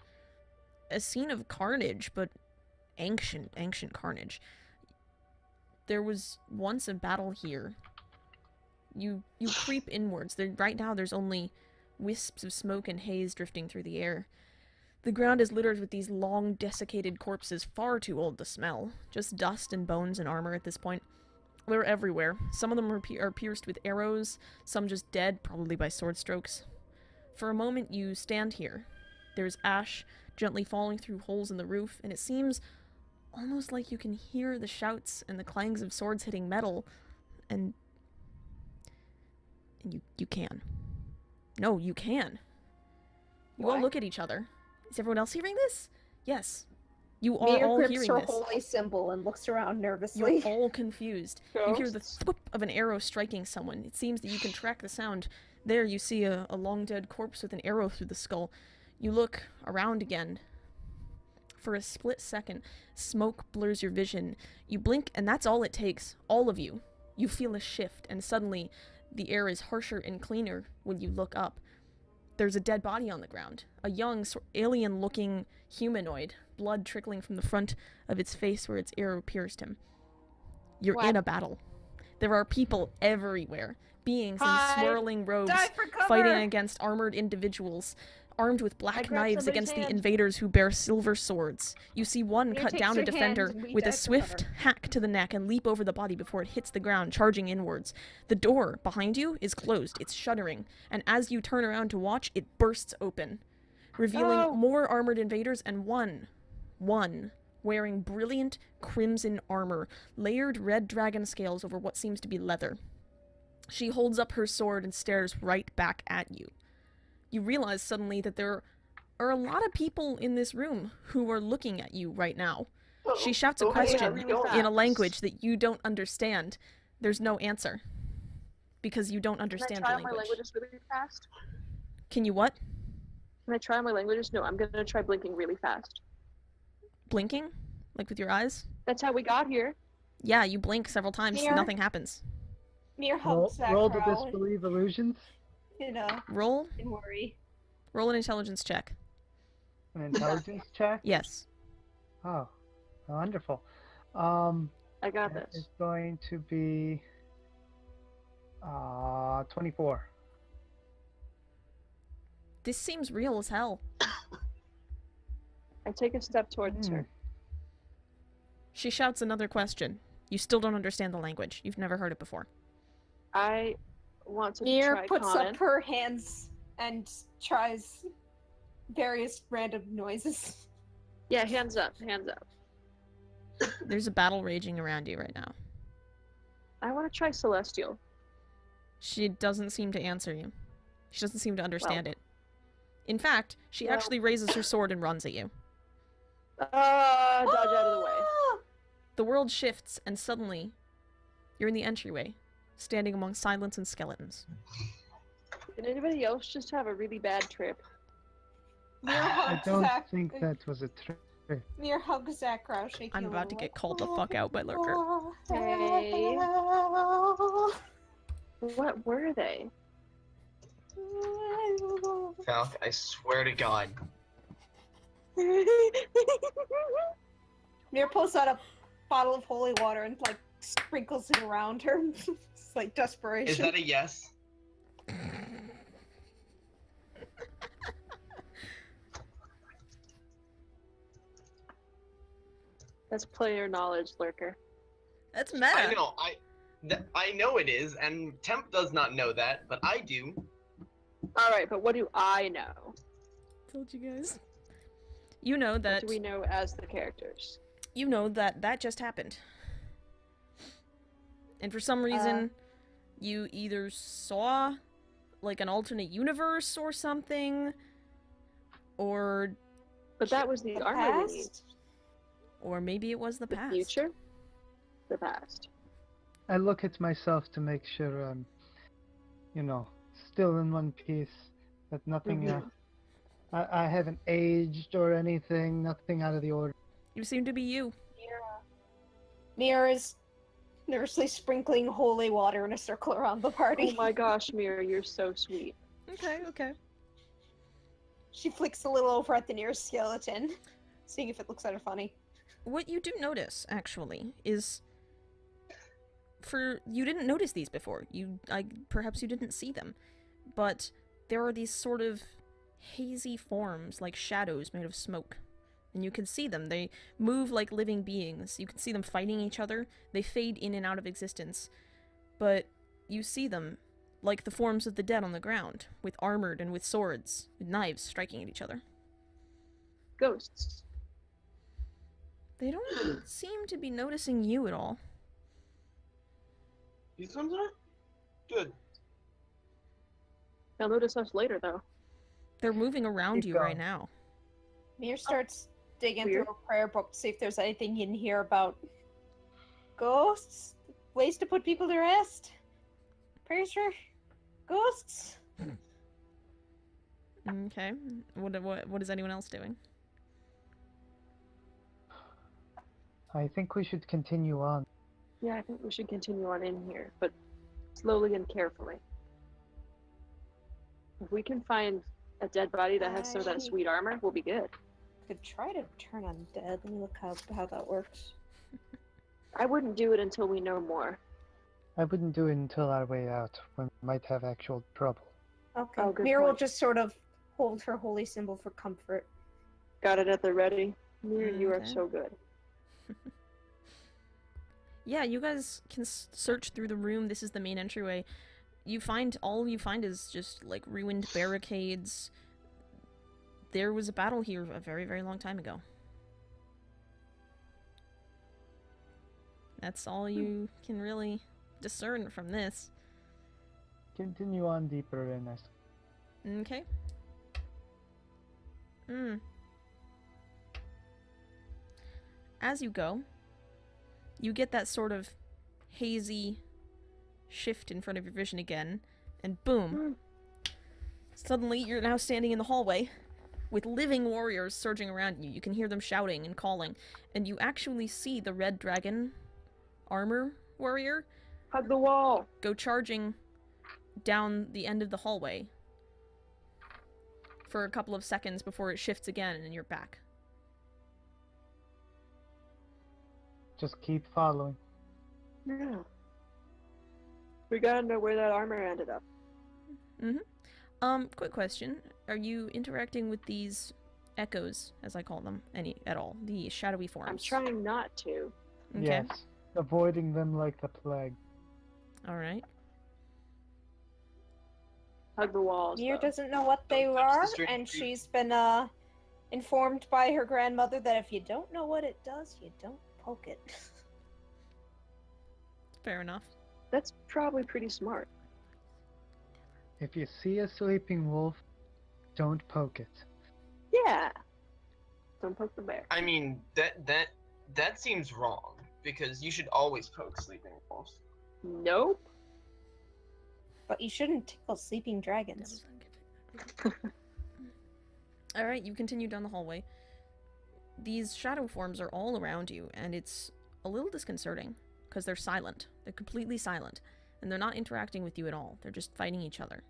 a scene of carnage, but ancient carnage. There was once a battle here. You creep inwards. Right now there's only wisps of smoke and haze drifting through the air. The ground is littered with these long, desiccated corpses far too old to smell. Just dust and bones and armor at this point. They're everywhere. Some of them are pierced with arrows, some just dead, probably by sword strokes. For a moment you stand here. There's ash gently falling through holes in the roof, and it seems almost like you can hear the shouts and the clangs of swords hitting metal, and you can. No, you can. You all What? look at each other. Is everyone else hearing this? Yes. You are Mia all grips hearing her this. holy symbol and looks around You're nervously. all confused. You hear the Ghosts? thwip of an arrow striking someone. It seems that you can track the sound. There you see a long dead corpse with an arrow through the skull. You look around again. For a split second, smoke blurs your vision. You blink, and that's all it takes. All of you. You feel a shift, and suddenly the air is harsher and cleaner when you look up. There's a dead body on the ground. A young, alien-looking humanoid, blood trickling from the front of its face where its arrow pierced him. You're What? in a battle. There are people everywhere. Beings in Hi. swirling robes Dive for cover! fighting against armored individuals, armed with black grabbed knives somebody's against the hand. invaders who bear silver swords. You see one Mir cut takes down a her hand defender and we with a dive for swift cover. hack to the neck and leap over the body before it hits the ground, charging inwards. The door behind you is closed. It's shuddering, and as you turn around to watch, it bursts open, revealing Oh. more armored invaders and one wearing brilliant crimson armor, layered red dragon scales over what seems to be leather. She holds up her sword and stares right back at you. You realize suddenly that there are a lot of people in this room who are looking at you right now. She shouts a Oh, hey, question how's it going? in a language that you don't understand. There's no answer. Because you don't Can I understand try the out my language. languages really fast? Can you what? Can I try out my languages? No, I'm gonna try blinking really fast. Blinking? Like with your eyes? That's how we got here. Yeah, you blink several times, Here. nothing happens. Mir Roll, hugs that roll to crow disbelieve illusions. Roll in worry. an intelligence check. An intelligence check. Yes. Oh, wonderful. I got That this. is going to be 24. This seems real as hell. I take a step towards her. She shouts another question. You still don't understand the language. You've never heard it before. I want to Mir try puts common. up her hands and tries various random noises. Yeah, hands up, hands up. There's a battle raging around you right now. I want to try celestial. She doesn't seem to answer you. She doesn't seem to understand Well. it. In fact, she Well. actually raises her sword and runs at you. Dodge out of the way. The world shifts, and suddenly, you're in the entryway, standing among silence and skeletons. Did anybody else just have a really bad trip? Mir I hugs don't Zach. think that was a trick. Mir hugs Zach Crow, shaking I'm a about to little, get like, called the fuck out by Lurker. Hey. What were they? Falc, I swear to God. Mir pulls out a bottle of holy water and like sprinkles it around her. It's like desperation. Is that a yes? That's player knowledge, Lurker. That's meta. I know it is, and Temp does not know that, but I do. Alright, but what do I know? Told you guys. You know that. What do we know as the characters? You know that that just happened. And for some reason, you either saw like an alternate universe or something, or But that was the The armor we need. past? maybe it was the The past. future? The past. I look at myself to make sure I'm, still in one piece. That nothing, I haven't aged or anything. Nothing out of the order. You seem to be you. Mir is nervously sprinkling holy water in a circle around the party. Oh my gosh, Mira, you're so sweet. Okay. She flicks a little over at the nearest skeleton, seeing if it looks at her funny. What you do notice, actually, is you didn't notice these before. Perhaps you didn't see them, but there are these sort of hazy forms, like shadows made of smoke. And you can see them. They move like living beings. You can see them fighting each other. They fade in and out of existence. But you see them like the forms of the dead on the ground, with armored and with swords, with knives striking at each other. Ghosts. They don't seem to be noticing you at all. These ones are? Good. They'll notice us later, though. They're moving around Keep you going. right now. Mir starts digging Weird. through a prayer book to see if there's anything in here about ghosts, ways to put people to rest, prayers for ghosts. Okay. What is anyone else doing? I think we should continue on. Yeah, I think we should continue on in here, but slowly and carefully. If we can find a dead body that has some of that sweet armor, we'll be good. Could try to turn undead. Let me look how that works. I wouldn't do it until we know more. I wouldn't do it until our way out, when we might have actual trouble. Okay. Oh, good Mira will point. just sort of hold her holy symbol for comfort. Got it at the ready. Mir, you are Okay. so good. Yeah, you guys can search through the room. This is the main entryway. All you find is just like ruined barricades. There was a battle here a very, very long time ago. That's all you can really discern from this. Continue on deeper in this. Okay. As you go, you get that sort of hazy shift in front of your vision again, and boom. Suddenly, you're now standing in the hallway with living warriors surging around you. You can hear them shouting and calling, and you actually see the red dragon armor warrior Hug the wall. go charging down the end of the hallway for a couple of seconds before it shifts again and you're back. Just keep following. Yeah. We gotta know where that armor ended up. Quick question. Are you interacting with these echoes, as I call them, at all? The shadowy forms? I'm trying not to. Okay. Yes. Avoiding them like the plague. Alright. Hug the walls. Mir though. doesn't know what they Don't touch the are, string and tree. she's been informed by her grandmother that if you don't know what it does, you don't poke it. Fair enough. That's probably pretty smart. If you see a sleeping wolf, don't poke it. Yeah. Don't poke the bear. I mean, that seems wrong because you should always poke sleeping wolves. Nope. But you shouldn't tickle sleeping dragons. Alright, you continue down the hallway. These shadow forms are all around you, and it's a little disconcerting, because they're silent. They're completely silent, and they're not interacting with you at all. They're just fighting each other.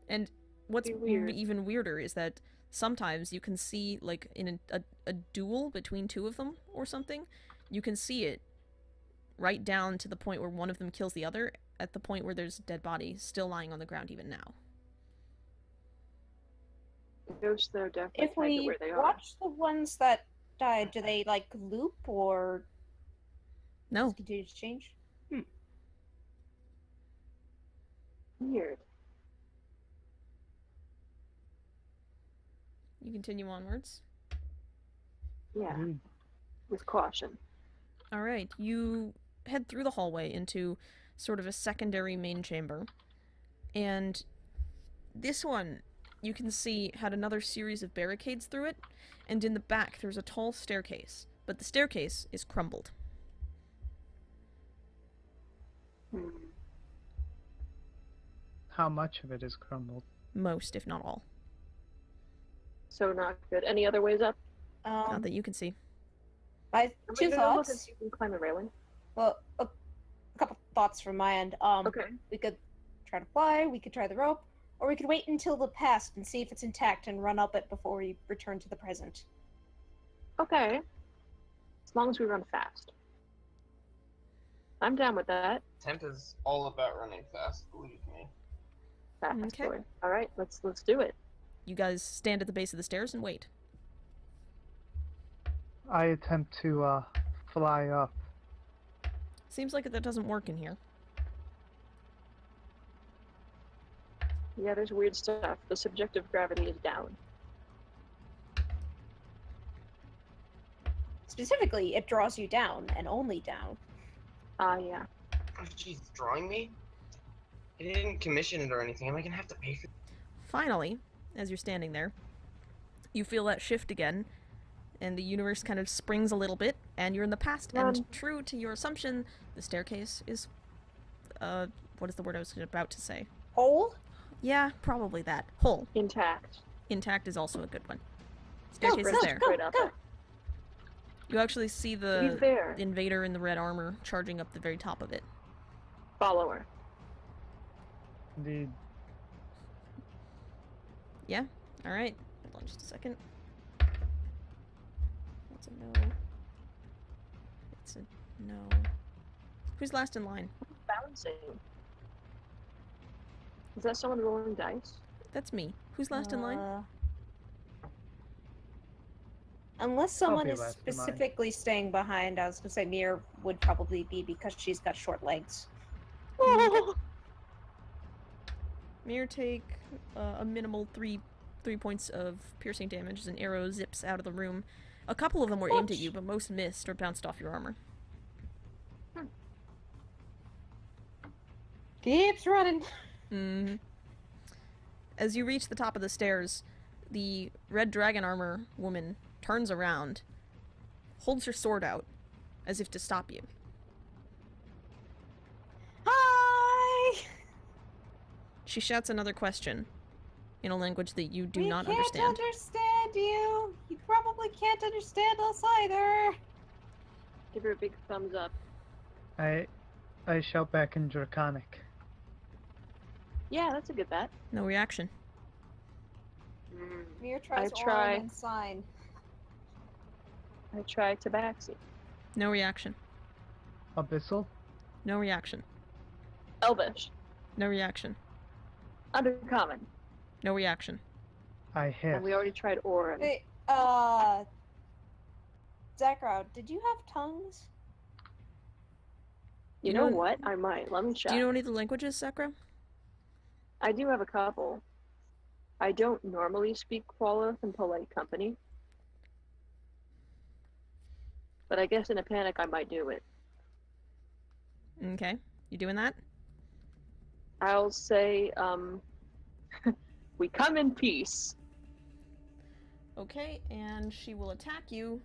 And what's Weird. even weirder is that sometimes you can see, like, in a duel between two of them or something, you can see it right down to the point where one of them kills the other, at the point where there's a dead body still lying on the ground even now. Ghosts, though, definitely If kind of we where they are. watch the ones that died, do they like loop or No. just continue to change? Weird. You continue onwards. Yeah. Indeed. With caution. Alright, you head through the hallway into sort of a secondary main chamber. And this one, you can see, had another series of barricades through it. And in the back, there's a tall staircase. But the staircase is crumbled. Hmm. How much of it is crumbled? Most, if not all. So not good. Any other ways up? Not that you can see. My I'm two gonna look and thoughts. see if we can climb the railing. Well, a couple thoughts from my end. Okay. We could try to fly. We could try the rope, or we could wait until the past and see if it's intact and run up it before we return to the present. Okay. As long as we run fast. I'm down with that. Temp is all about running fast, believe me. Fast Okay. boy. All right, let's do it. You guys stand at the base of the stairs and wait. I attempt to fly up. Seems like that doesn't work in here. Yeah, there's weird stuff. The subjective gravity is down. Specifically, it draws you down and only down. Yeah. Oh, jeez, drawing me? I didn't commission it or anything. Am I gonna have to pay for Finally, as you're standing there, you feel that shift again, and the universe kind of springs a little bit, and you're in the past. And true to your assumption, the staircase is, what is the word I was about to say? Hole? Yeah, probably that. Whole. Intact. Intact is also a good one. Staircase Bridge is there. straight up it. You actually see He's the there. invader in the red armor charging up the very top of it. Follower. Indeed. Yeah? Alright. Hold on just a second. That's a no. That's a no. Who's last in line? Balancing. Is that someone rolling dice? That's me. Who's last in line? Unless someone be is last in line. specifically staying behind, I was gonna say Mir would probably be because she's got short legs. Mir, take a minimal three points of piercing damage as an arrow zips out of the room. A couple of them were aimed at you, but most missed or bounced off your armor. Keeps running. Mm-hmm. As you reach the top of the stairs, the red dragon armor woman turns around, holds her sword out, as if to stop you. Hi! She shouts another question in a language that you do not We can't understand. understand you. You probably can't understand us either. Give her a big thumbs up. I shout back in Draconic. Yeah, that's a good bet. No reaction. Mir tries I try. Orin and sign. I try Tabaxi. No reaction. Abyssal? No reaction. Elvish. No reaction. Undercommon. No reaction. I hiss. And we already tried Orin. Hey, Zakra, did you have tongues? You know what? I might. Let me check. Do you know any of the languages, Sakura? I do have a couple. I don't normally speak Qualoth in polite company. But I guess in a panic I might do it. Okay. You doing that? I'll say, we come in peace. Okay, and she will attack you.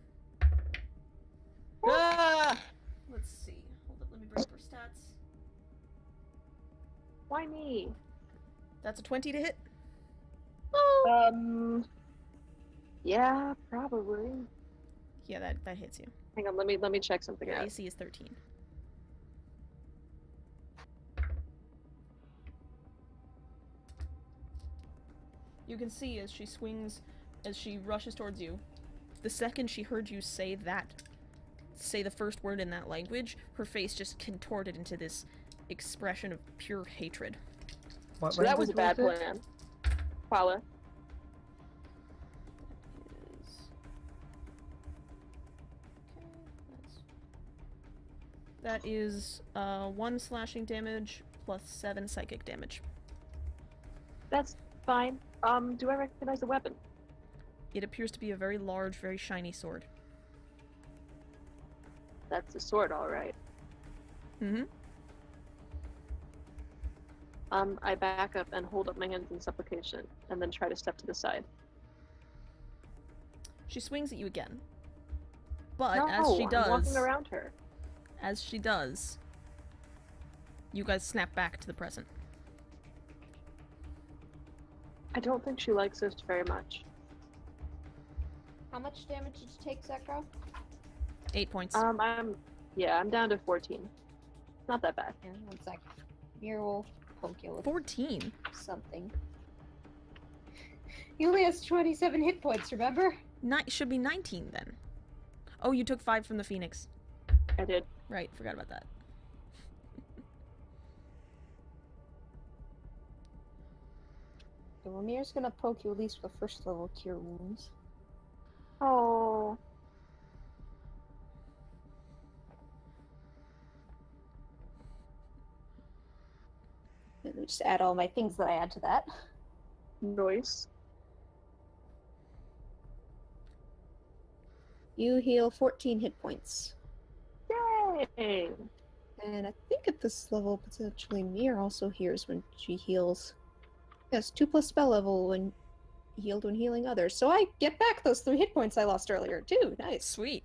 Ah! Let's see. Hold up, let me bring up her stats. Why me? That's a 20 to hit. Yeah, probably. Yeah, that hits you. Hang on, let me check something Your out. AC is 13. You can see as she swings, as she rushes towards you, the second she heard you say the first word in that language, her face just contorted into this expression of pure hatred. What So that was a language bad it? plan. Paula. That is 1 slashing damage plus 7 psychic damage. That's fine. Do I recognize the weapon? It appears to be a very large, very shiny sword. That's a sword, alright. Mm-hmm. I back up and hold up my hands in supplication, and then try to step to the side. She swings at you again. But No, as she I'm walking does, around her. you guys snap back to the present. I don't think she likes us very much. How much damage did you take, Zakra? 8 points. I'm down to 14. Not that bad. Here, 1 sec. Mir will poke you with 14? something. He only has 27 hit points, remember? Should be 19 then. Oh, you took 5 from the Phoenix. I did. Right, forgot about that. Okay, well, Mir's gonna poke you at least with first level cure wounds. Oh. Let me just add all my things that I add to that. Noise. You heal 14 hit points. Yay! And I think at this level, potentially Mir also hears when she heals. Yes, 2+ spell level when healed when healing others. So I get back those 3 hit points I lost earlier, too. Nice. Sweet.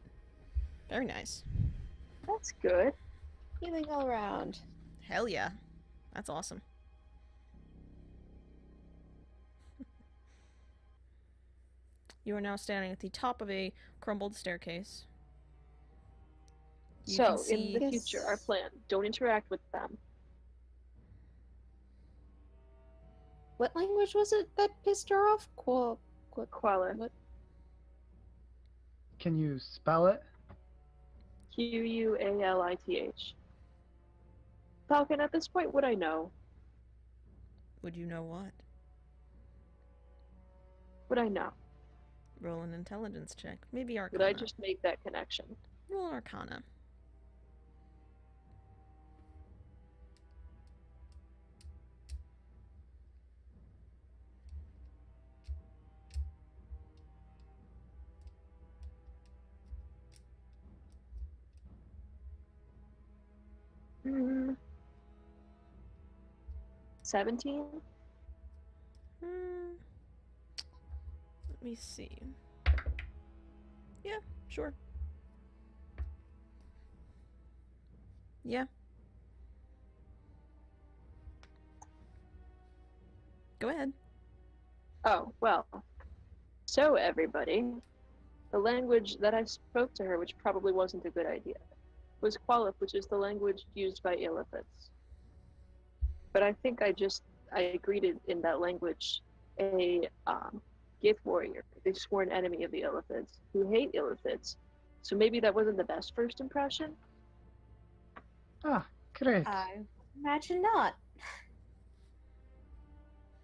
Very nice. That's good. Healing all around. Hell yeah. That's awesome. You are now standing at the top of a crumbled staircase. You can So, see- in the future, our plan, don't interact with them. What language was it that pissed her off? Quella. What? Can you spell it? Qualith. Falcon, at this point, would I know? Would you know what? Would I know? Roll an intelligence check. Maybe Would I Arcana. just make that connection? Roll Arcana. Hmm. 17? Hmm. Let me see. Yeah, sure. Yeah. Go ahead. Oh, well. So, everybody, the language that I spoke to her, which probably wasn't a good idea, was Qualith, which is the language used by Illithids. But I think I greeted in that language a gift warrior, a sworn enemy of the Illithids, who hate Illithids. So maybe that wasn't the best first impression? Ah, great. I imagine not.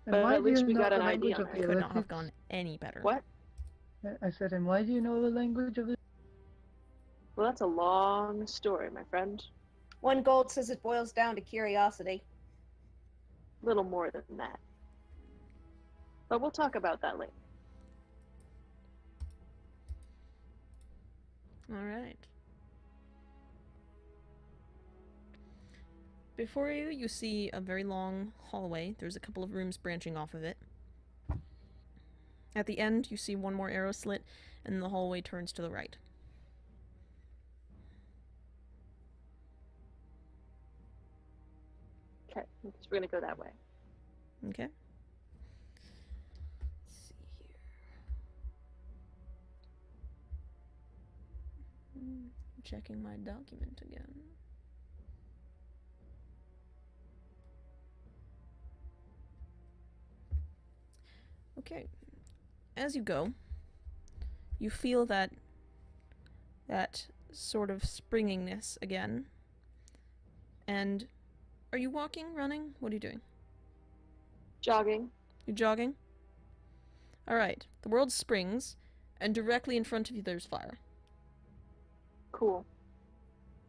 And But why at do you least we know got the an language idea of on the it. Could not have Illithids? gone any better. What? I said, and why do you know the language of the... Well, that's a long story, my friend. One gold says it boils down to curiosity. Little more than that. But we'll talk about that later. All right. Before you, you see a very long hallway. There's a couple of rooms branching off of it. At the end, you see one more arrow slit, and the hallway turns to the right. Okay, because we're gonna go that way. Okay. Let's see here. Checking my document again. Okay. As you go, you feel that sort of springiness again. And are you walking, running? What are you doing? Jogging. You're jogging? Alright. The world springs, and directly in front of you there's fire. Cool.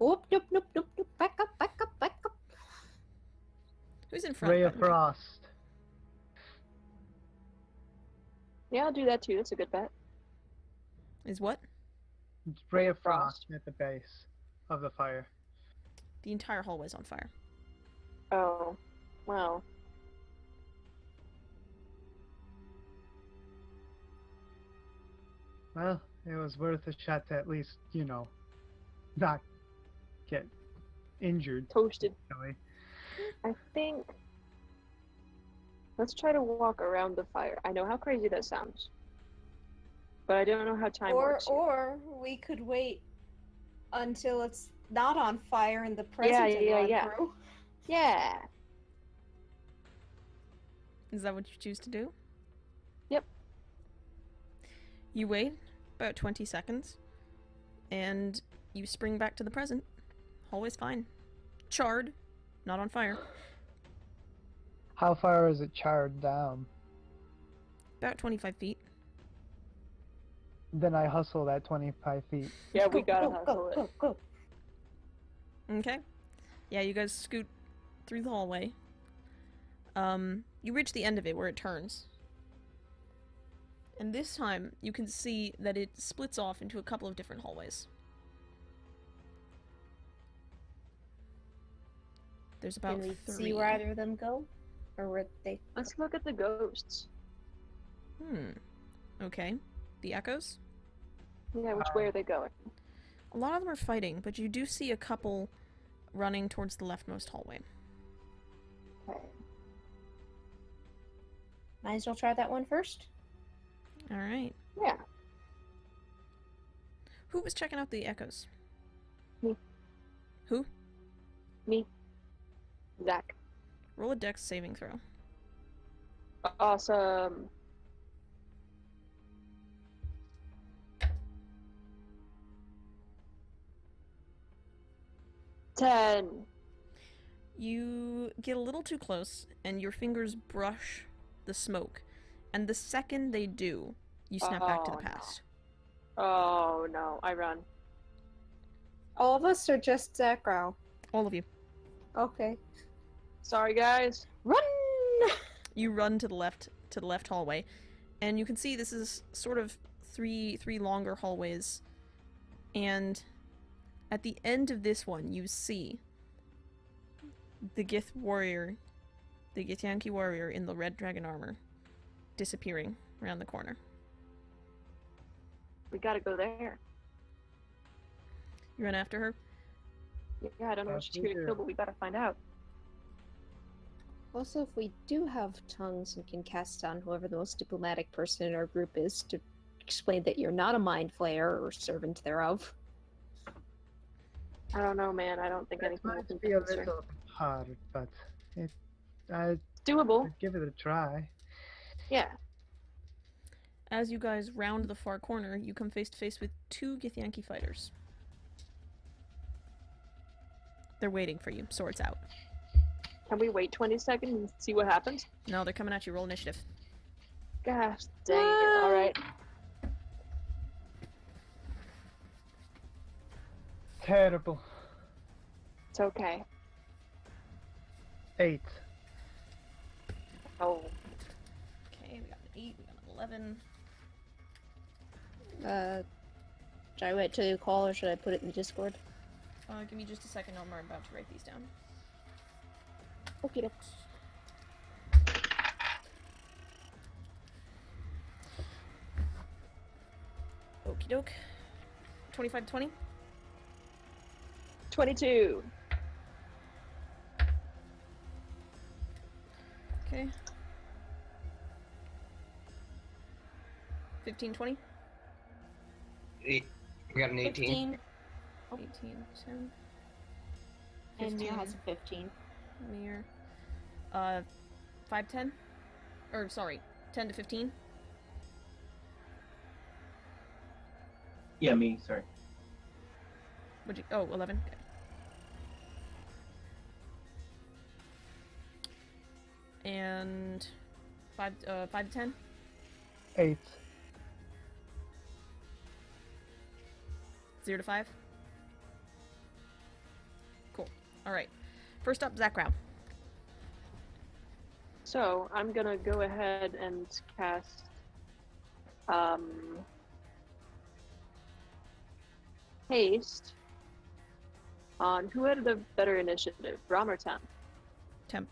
Oop, nope, nope, nope, nope. Back up, back up, back up. Who's in front? Ray by of the way? Frost. Yeah, I'll do that too. That's a good bet. Is what? It's Ray of Frost. Frost at the base of the fire. The entire hallway's on fire. Oh, well. Well, it was worth a shot to at least, you know, not get injured. Toasted. Really. I think. Let's try to walk around the fire. I know how crazy that sounds. But I don't know how time works. Here. Or we could wait until it's not on fire and the present and run through. Yeah. Is that what you choose to do? Yep. You wait about 20 seconds, and you spring back to the present. Hallway's fine. Charred, not on fire. How far is it charred down? About 25 feet. Then I hustle that 25 feet. Yeah, we Go, gotta go, hustle go, it. go, go. Okay. Yeah, you guys scoot through the hallway. You reach the end of it where it turns. And this time, you can see that it splits off into a couple of different hallways. There's about Can we 3. see where either of them go? Or where they... Let's look at the ghosts. Okay. The echoes? Yeah, which way are they going? A lot of them are fighting, but you do see a couple running towards the leftmost hallway. Okay. Might as well try that one first. Alright. Yeah. Who was checking out the echoes? Me. Who? Me. Zach. Roll a dex saving throw. Awesome. 10. You get a little too close, and your fingers brush the smoke. And the second they do, you snap back to the Oh, no. past. Oh no, I run. All of us or just Zakrow? All of you. Okay. Sorry, guys. Run! You run to the left hallway, and you can see this is sort of three longer hallways. And at the end of this one, you see the Gith warrior, the Githyanki warrior in the red dragon armor, disappearing around the corner. We gotta go there. You run after her. Yeah, I don't know what Yes, she's we here to do. kill, but we gotta find out. Also, if we do have tongues and can cast on whoever the most diplomatic person in our group is to explain that you're not a mind flayer or servant thereof. I don't know, man. I don't think That anything will might be a convince her. little hard, but I'd It's doable. give it a try. Yeah. As you guys round the far corner, you come face to face with two Githyanki fighters. They're waiting for you, swords out. Can we wait 20 seconds and see what happens? No, they're coming at you. Roll initiative. Gosh, dang it. Alright. Terrible. It's okay. 8. Oh. Okay, we got an 8, we got an 11. Should I wait till you call or should I put it in the Discord? Give me just a second. I'm about to write these down. Okie dokes. Okie doke. 25 to 20. 22. Okay. 15, 20. We got an 18. 15. 18, 10. And Mia 15. has a 15. Mir. 5, 10? Or, sorry, 10 to 15? Yeah, me, sorry. Would you? Oh, 11. Okay. And 5 to 10? 8. 0 to 5? Cool. Alright. First up, Zakrow. So, I'm gonna go ahead and cast, Haste on who had the better initiative, Brom or Temp? Temp.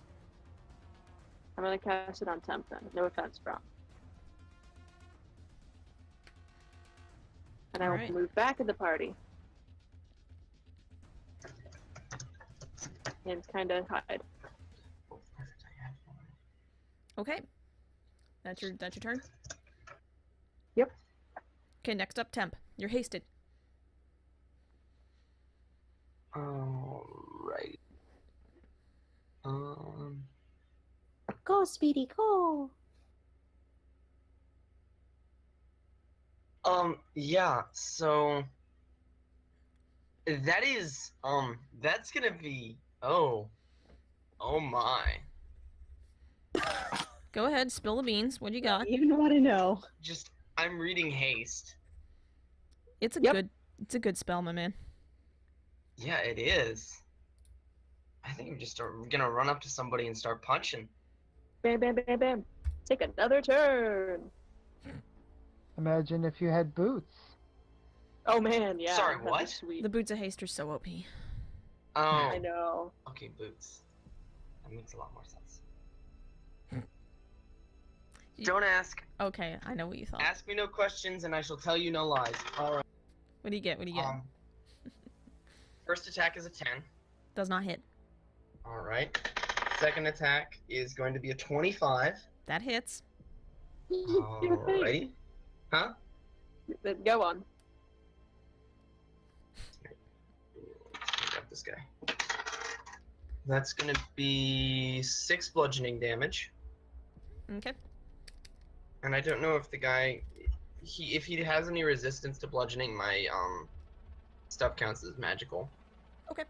I'm gonna cast it on Temp then. No offense, Brom. And I will Alright. move back in the party. And kind of hide. Okay. That's your turn? Yep. Okay, next up, Temp. You're hasted. Alright. Go, Speedy, go! Yeah, so that is, that's gonna be, oh my. Go ahead, spill the beans. What do you got? Even want to know. Just, I'm reading haste. It's a Yep. good spell, my man. Yeah, it is. I think I'm just gonna run up to somebody and start punching. Bam, bam, bam, bam. Take another turn. Imagine if you had boots. Oh man, yeah. Sorry, that'd be what? Sweet. The boots of haste are so OP. Oh, I know. okay, boots. That makes a lot more sense. You- Don't ask. Okay, I know what you thought. Ask me no questions, and I shall tell you no lies. All right. What do you get? What do you get? First attack is a 10. Does not hit. All right. Second attack is going to be a 25. That hits. Alrighty. Huh? Then go on. Grab this guy. That's gonna be 6 bludgeoning damage, Okay. and I don't know if the guy, if he has any resistance to bludgeoning, my stuff counts as magical. Okay.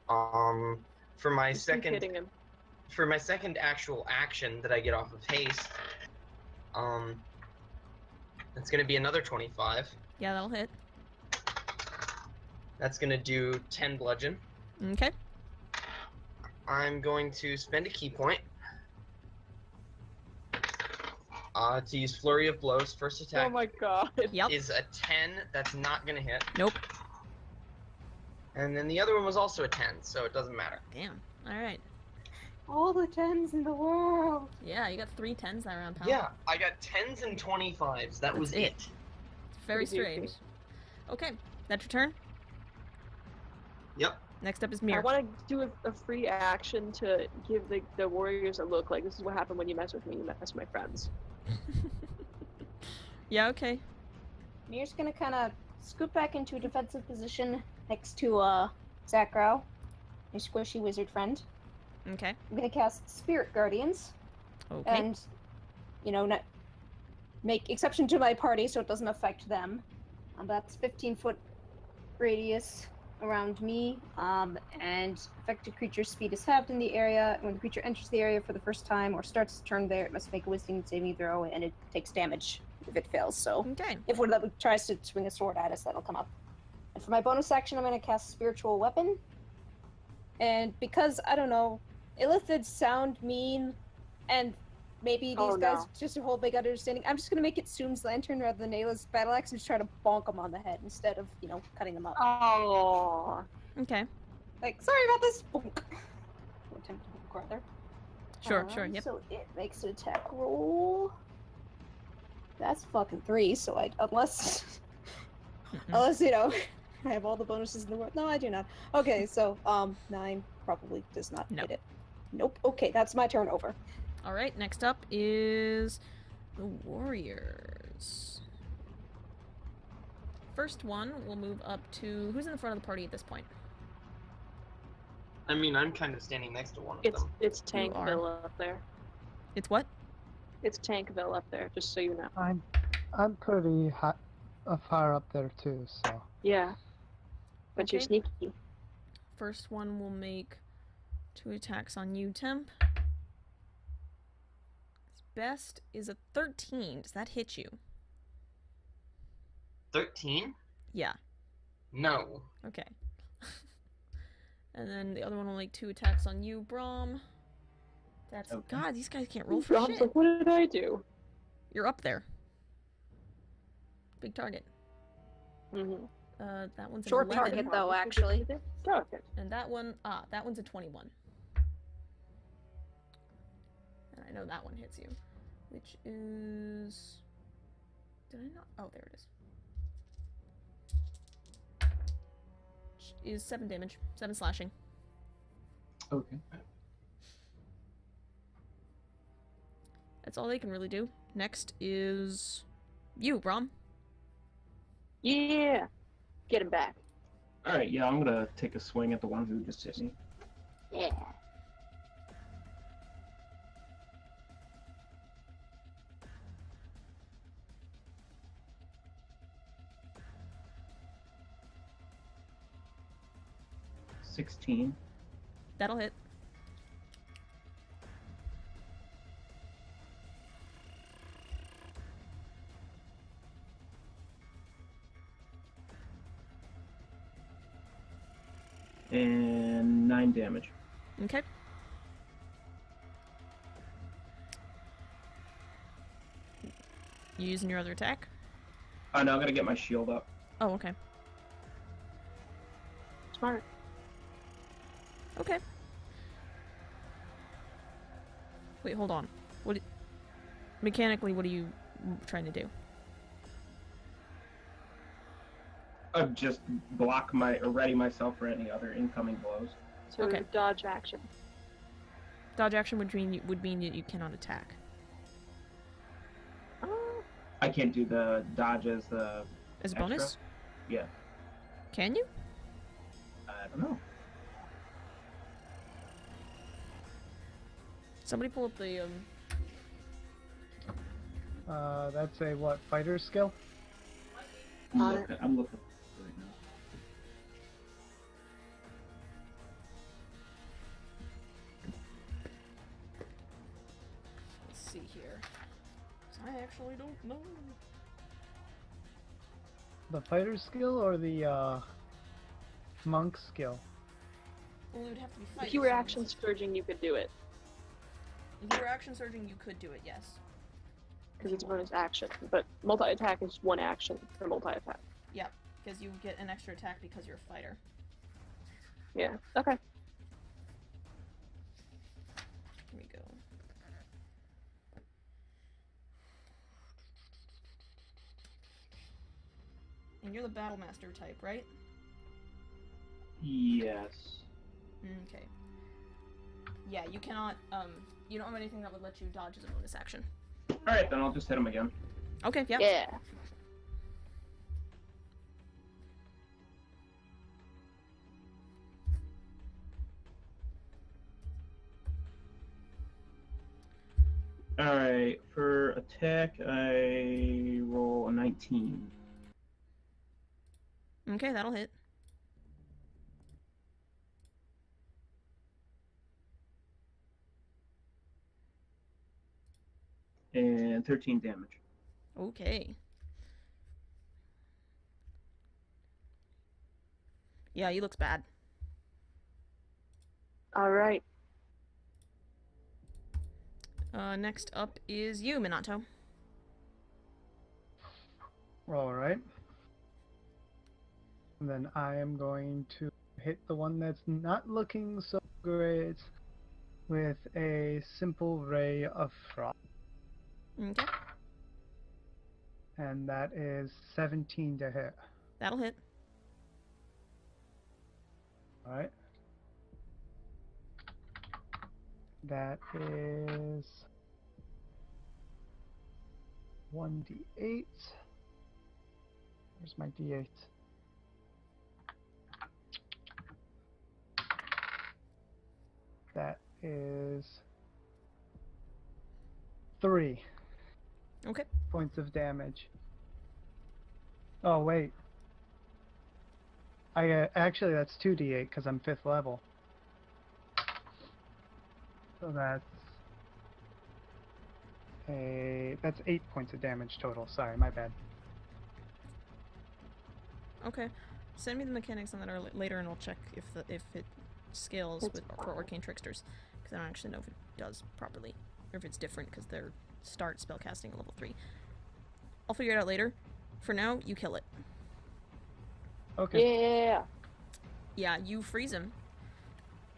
For my Just keep second hitting him. actual action that I get off of haste, that's gonna be another 25. Yeah, that'll hit. That's gonna do 10 bludgeon. Okay. I'm going to spend a key point. To use Flurry of Blows. First attack Oh my god. Yep. is a 10. That's not gonna hit. Nope. And then the other one was also a 10, so it doesn't matter. Damn. All right. All the 10s in the world. Yeah, you got 3 10s that round, pal. Yeah, I got 10s and 25s. That was That's it. it. It's very Pretty goofy. strange. Okay, that's your turn. Yep. Next up is I Mir. want to do a free action to give the warriors a look. Like, this is what happened when you mess with me, you mess with my friends. Yeah, okay. Mir's gonna kind of scoot back into a defensive position next to Zakro, my squishy wizard friend. Okay. I'm gonna cast Spirit Guardians, Okay. and not make exception to my party so it doesn't affect them. That's 15-foot radius around me, and affected creature's speed is halved in the area. When the creature enters the area for the first time or starts its turn there, it must make a wisdom saving throw, and it takes damage if it fails. So Okay. if one of them tries to swing a sword at us, that'll come up. And for my bonus action, I'm going to cast Spiritual Weapon. And because, I don't know, illithids sound mean, and maybe these Oh, guys no. just a whole big understanding, I'm just going to make it Soom's Lantern rather than Ayla's Battle Axe and just try to bonk them on the head instead of, cutting them up. Oh. Okay. Like, sorry about this. Bonk. Or attempt to bonk, rather. Sure, yep. So it makes an attack roll. That's fucking 3, so unless, Mhm. I have all the bonuses in the world. No, I do not. Okay, so, 9 probably does not No. hit it. Nope. Okay, that's my turn over. All right, next up is the Warriors. First one will move up to... Who's in the front of the party at this point? I mean, I'm kind of standing next to one of them. It's You are. Tankville up there. It's what? It's Tankville up there, just so you know. I'm pretty far up there too, so. Yeah. But you're Okay. sneaky. First one will make 2 attacks on you, Temp. His best is a 13. Does that hit you? 13? Yeah. No. Okay. And then the other one will make 2 attacks on you, Brom. That's... Okay. God, these guys can't roll for Rob's shit. like, what did I do? You're up there. Big target. Mm-hmm. That one's an Short 11. target, though, actually. Oh, okay. And that one's a 21. And I know that one hits you. Which is... Did I not? Oh, there it is. Which is 7 damage. 7 slashing. Okay. That's all they can really do. Next is... you, Brom. Yeah. Get him back. Alright, yeah, I'm gonna take a swing at the one who just hit me. Yeah. $16. That'll hit. And 9 damage. Okay. You using your other attack? Oh, no, I'm gonna get my shield up. Oh, okay. Smart. Okay. Wait, hold on. Mechanically, what are you trying to do? Just ready myself for any other incoming blows. So Okay. dodge action. Dodge action would mean that you cannot attack. Oh, I can't do the dodge as the As a extra? bonus? Yeah. Can you? I don't know. Somebody pull up the That's a what, fighter skill? I'm looking right now. here. 'Cause I actually don't know. The fighter skill or the monk skill? Well, it would have to be fighting. If you were so action this is- surging, you could do it. If you were action surging, you could do it, yes. Because it's a bonus action. But multi-attack is one action for multi-attack. Yep, because you get an extra attack because you're a fighter. Yeah. Okay. Here we go. And you're the battle master type, right? Yes. Okay. Yeah, you cannot, you don't have anything that would let you dodge as a bonus action. Alright, then I'll just hit him again. Okay, yeah. Yeah. Alright, for attack, I roll a 19. Okay, that'll hit. And 13 damage. Okay. Yeah, he looks bad. Alright. Next up is you, Minato. Alright. And then I am going to hit the one that's not looking so great with a simple ray of frost. Okay, And that is 17 to hit. that'll hit. Alright. That is 1d8. Where's my d8? That is 3 Okay. points of damage. Oh, wait. Actually, that's 2d8 because I'm 5th level. So that's 8 points of damage total. Sorry, my bad. Okay. Send me the mechanics on that later, and I'll check if it scales That's with for arcane tricksters, because I don't actually know if it does properly, or if it's different because they're start spellcasting at level 3. I'll figure it out later. For now, you kill it. Okay. Yeah. Yeah, you freeze him.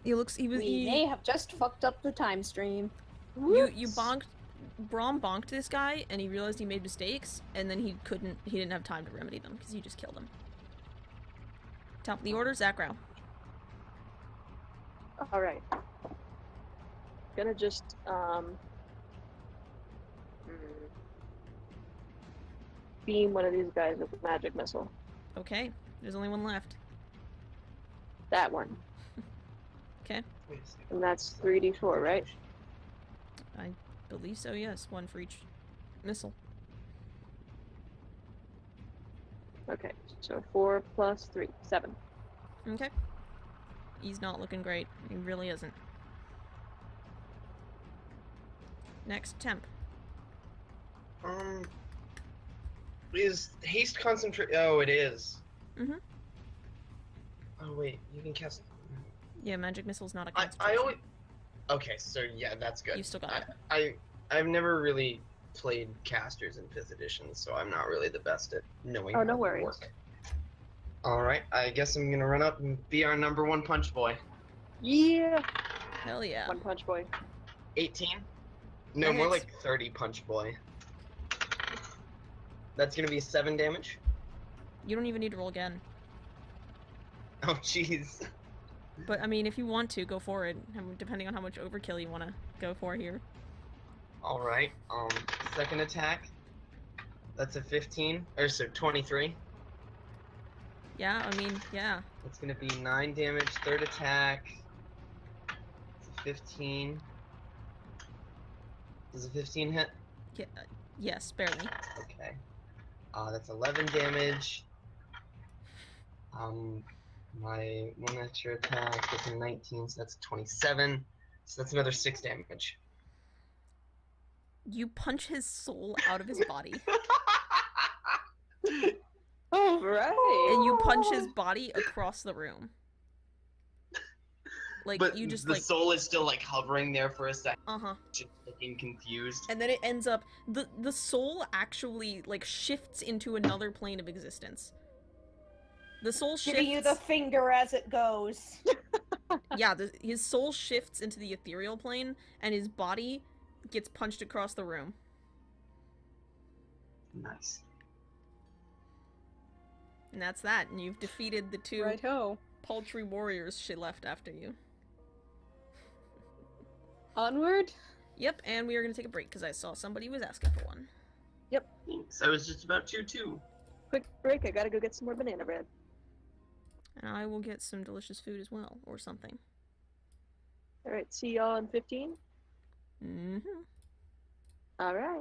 He We may have just fucked up the time stream. you bonked. Braum bonked this guy, and he realized he made mistakes, and then he didn't have time to remedy them because you just killed him. Top of the order, Zakrau. Alright. Gonna just, beam one of these guys with a magic missile. Okay, there's only one left. That one. Okay, Wait a second. And that's 3d4, right? I believe so. Yes, one for each missile. Okay, so 4 plus 3, 7. Okay. He's not looking great. He really isn't. Next, Temp. Is haste concentrate? Oh, it is. Mm-hmm. Oh wait, you can cast. Yeah, magic missile's not a I concentration. always. Okay, so yeah, that's good. You still got it. I've never really played casters in 5th edition, so I'm not really the best at knowing Oh, how no they worries. work. Alright, I guess I'm gonna run up and be our number 1 punch boy. Yeah! Hell yeah. One punch boy. 18? No, That more hits. like 30 punch boy. That's gonna be 7 damage. You don't even need to roll again. Oh jeez. But I mean, if you want to, go for it. Depending on how much overkill you want to go for here. Alright, second attack. That's a 15, or so 23. Yeah, I mean, yeah. It's gonna be 9 damage. Third attack. It's a 15. Does a 15 hit? Yeah, yes, barely. Okay. That's 11 damage. My one extra attack gets a 19, so that's 27. So that's another 6 damage. You punch his soul out of his body. Oh, right. And you punch his body across the room. Like, But you just, the like... soul is still like hovering there for a second, Uh-huh. just looking confused. And then it ends up... The soul actually, like, shifts into another plane of existence. The soul shifts... Giving you the finger as it goes. Yeah, his soul shifts into the ethereal plane, and his body gets punched across the room. Nice. And that's that, and you've defeated the two Right-ho. paltry warriors she left after you. Onward? Yep, and we are going to take a break, because I saw somebody was asking for one. Thanks. I was just about to too. Quick break, I gotta go get some more banana bread. And I will get some delicious food as well, or something. Alright, see y'all in 15? Mm-hmm. Alright.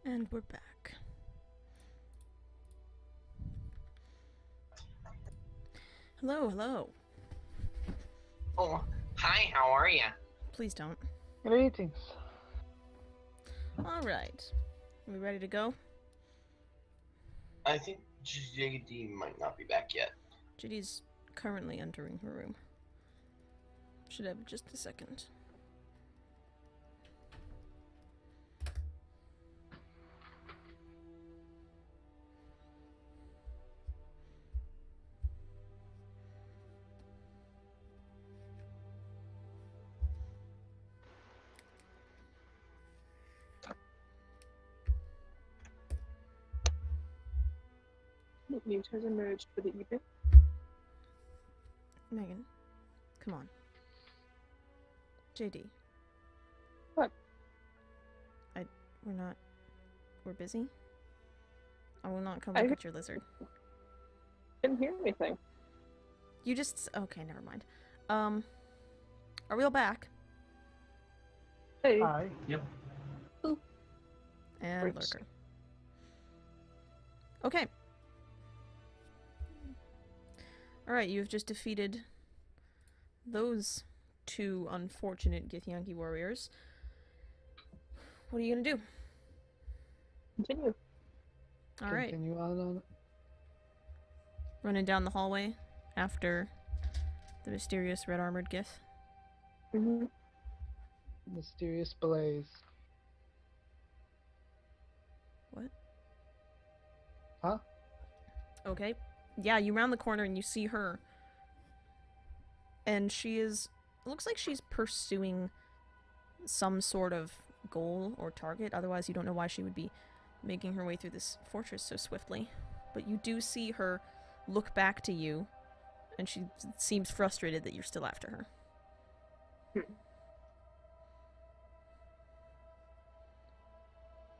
And we're back. Hello, hello. Oh, hi, how are ya? Please don't. Greetings. Alright. Are we ready to go? I think JD might not be back yet. Judy's currently entering her room. Should have just a second. Mute has emerged for the evening. Megan, come on. JD. What? We're busy? I will not come I look at your lizard. Didn't hear anything. You just... Okay, never mind. Are we all back? Hey. Hi. Yep. And Great. lurker. Okay. Alright, you've just defeated those two unfortunate Githyanki warriors. What are you gonna do? Continue. Alright. Continue on. Running down the hallway after the mysterious red-armored Gith. Mm-hmm. Mysterious blaze. What? Huh? Okay. Yeah, you round the corner and you see her. And she is... It looks like she's pursuing some sort of goal or target. Otherwise, you don't know why she would be making her way through this fortress so swiftly. But you do see her look back to you, and she seems frustrated that you're still after her.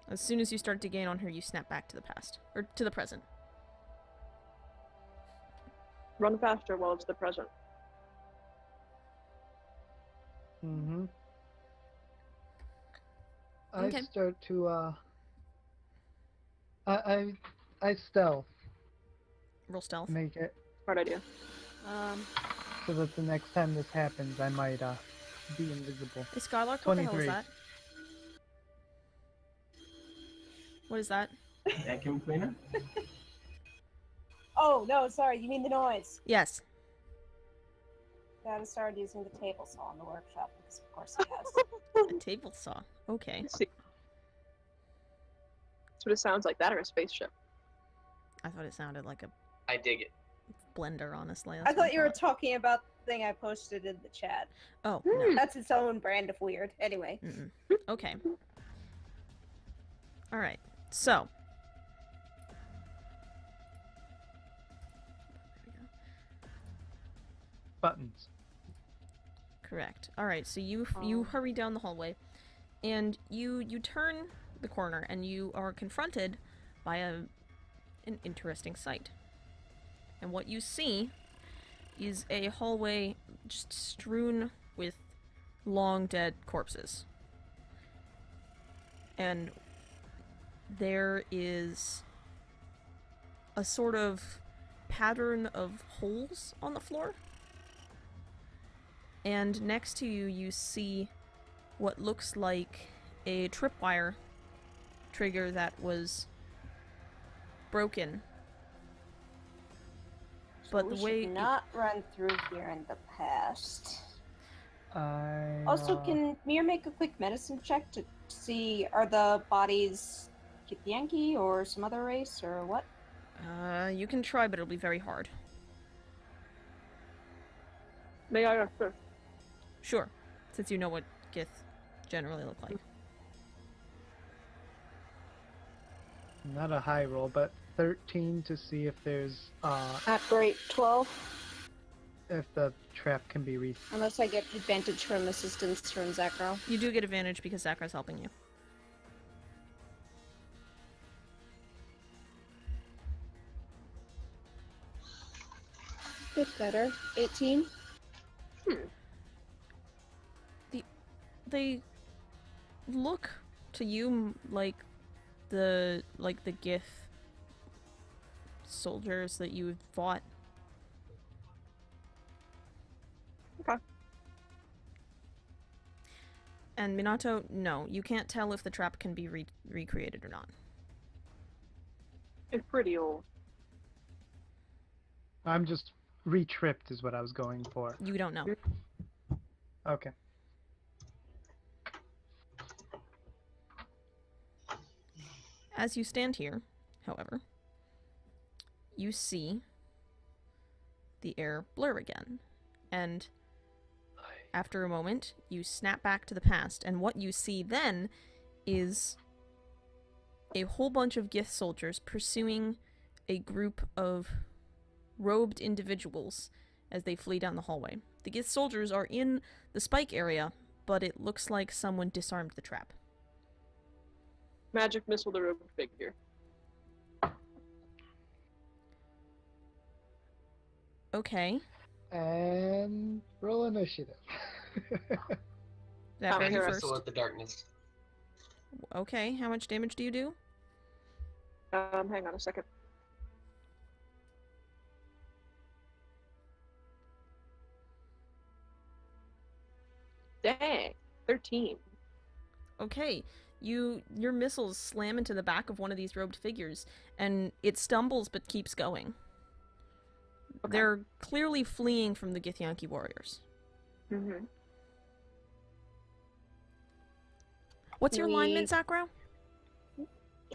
As soon as you start to gain on her, you snap back to the past. Or to the present. Run faster while it's the present. Mm-hmm. Okay. I start to, I stealth. Roll stealth. Make it Smart idea. so that the next time this happens, I might, be invisible. Hey, Skylark, what the hell is 23. that? What is that? Vacuum cleaner? Oh, no, sorry, you mean the noise. Yes. Dad started using the table saw in the workshop, because of course he has. A table saw. Okay. Let's see. That's what it sounds like, that or a spaceship. I thought it sounded like a I dig it. blender, honestly. I That's what thought you were talking about the thing I posted in the chat. Oh, no. That's its own brand of weird. Anyway. Mm-mm. Okay. Alright, so. There we go. Buttons. Correct. Alright, so you hurry down the hallway, and you turn the corner, and you are confronted by an interesting sight. And what you see is a hallway just strewn with long dead corpses. And there is a sort of pattern of holes on the floor. And next to you, you see what looks like a tripwire trigger that was broken. But we the way should not run through here in the past. I Also, can Mir make a quick medicine check to see are the bodies Githyanki or some other race or what? you can try, but it'll be very hard. May I first? Sure, since you know what Gith generally look like. not a high roll, but 13 to see if there's Not great. 12. if the trap can be reached. Unless I get advantage from assistance from Zakro. You do get advantage because Zakra's helping you. Bit better. 18. They look to you like the Gith soldiers that you fought. Okay. And Minato, no, you can't tell if the trap can be recreated or not. It's pretty old. I'm just re-tripped is what I was going for. You don't know. Okay. As you stand here, however, you see the air blur again, and after a moment, you snap back to the past, and what you see then is a whole bunch of Gith soldiers pursuing a group of robed individuals as they flee down the hallway. The Gith soldiers are in the spike area, but it looks like someone disarmed the trap. Magic missile the robot figure. Okay. And roll initiative. That I'm very here. first. Wrestle with the darkness. Okay, how much damage do you do? Hang on a second. Dang, 13. Okay, your missiles slam into the back of one of these robed figures, and it stumbles but keeps going. Okay. They're clearly fleeing from the Githyanki warriors. Mm-hmm. What's your alignment, Zakro?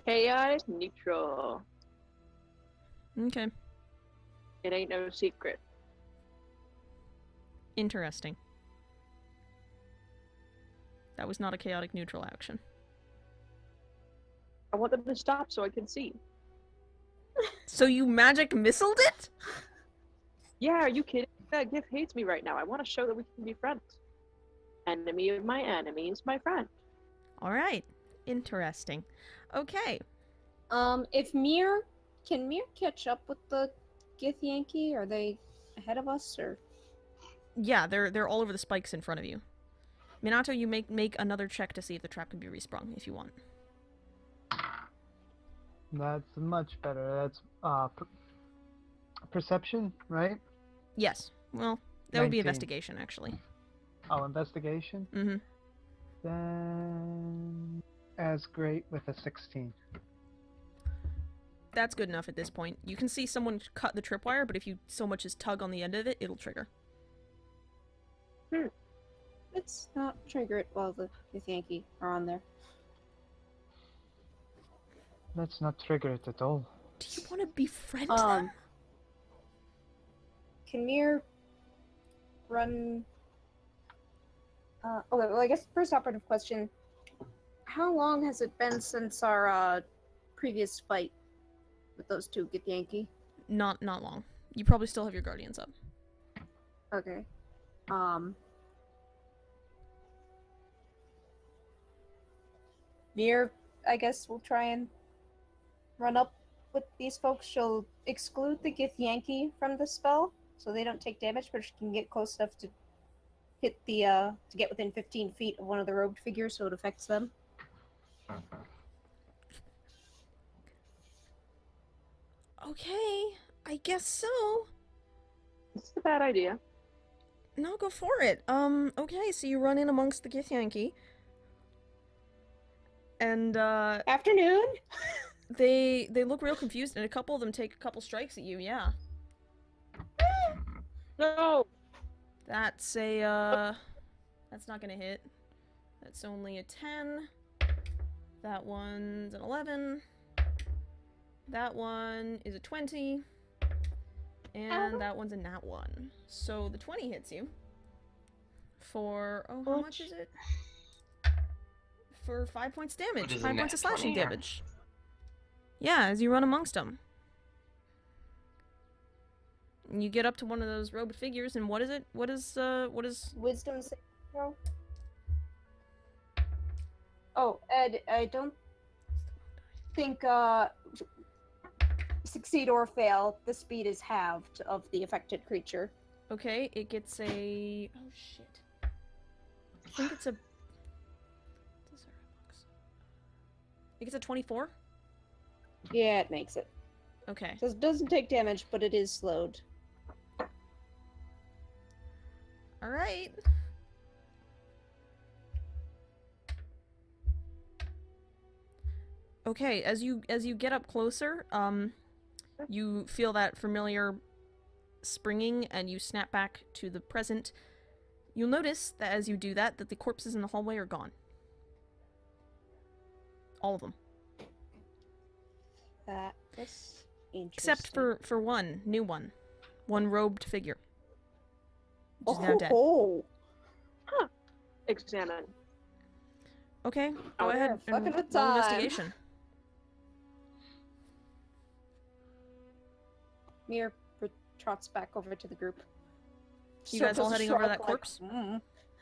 Chaotic neutral. Okay, It ain't no secret. interesting. That was not a chaotic neutral action. I want them to stop so I can see. So you magic missiled it? Yeah, are you kidding? That gift hates me right now. I want to show that we can be friends. Enemy of my enemy is my friend. Alright, interesting. Okay, If can Mir catch up with the Githyanki? Are they ahead of us, or? yeah, they're all over the spikes in front of you. Minato, you make another check to see if the trap can be resprung, if you want. That's much better. That's perception, right? Yes, well, that would be 19. investigation, actually. Oh, investigation? Mm-hmm. Then as great with a 16. That's good enough at this point. You can see someone cut the tripwire, but if you so much as tug on the end of it, it'll trigger. Let's not trigger it while the Githyanki are on there. Let's not trigger it at all. Do you want to befriend them? Can Mir run? Okay, well, I guess the first operative question: how long has it been since our previous fight with those two Githyanki? Not long. You probably still have your guardians up. Okay. Mir, I guess, will try and run up with these folks. She'll exclude the Githyanki from the spell, so they don't take damage, but she can get close enough to hit the, to get within 15 feet of one of the robed figures, so it affects them. Okay, I guess so. It's a bad idea. No, go for it. Okay, so you run in amongst the Githyanki. And, Afternoon? they look real confused, and a couple of them take a couple strikes at you, yeah. No! That's a, that's not gonna hit. That's only a 10. That one's an 11. That one is a 20. And that one's a nat 1. So the 20 hits you. For, oh, how much is it? For 5 points damage. What is 5 a points nat of slashing 20 or- damage. Yeah, as you run amongst them. And you get up to one of those robed figures, and what is it? What is... Wisdom saving throw? Oh, Ed, I don't think, succeed or fail, the speed is halved of the affected creature. Okay, it gets a... Oh, shit. I think it's a... It gets a 24? Yeah, it makes it. Okay. So it doesn't take damage, but it is slowed. All right. Okay, as you get up closer, you feel that familiar springing, and you snap back to the present. You'll notice that as you do that, the corpses in the hallway are gone. All of them, That was interesting. except for one new one robed figure, which is now dead. Oh, Examine. Okay, Oh, go yeah, ahead and fucking with roll time. investigation. Mir trots back over to the group. You guys all Does a heading over to shrug that corpse?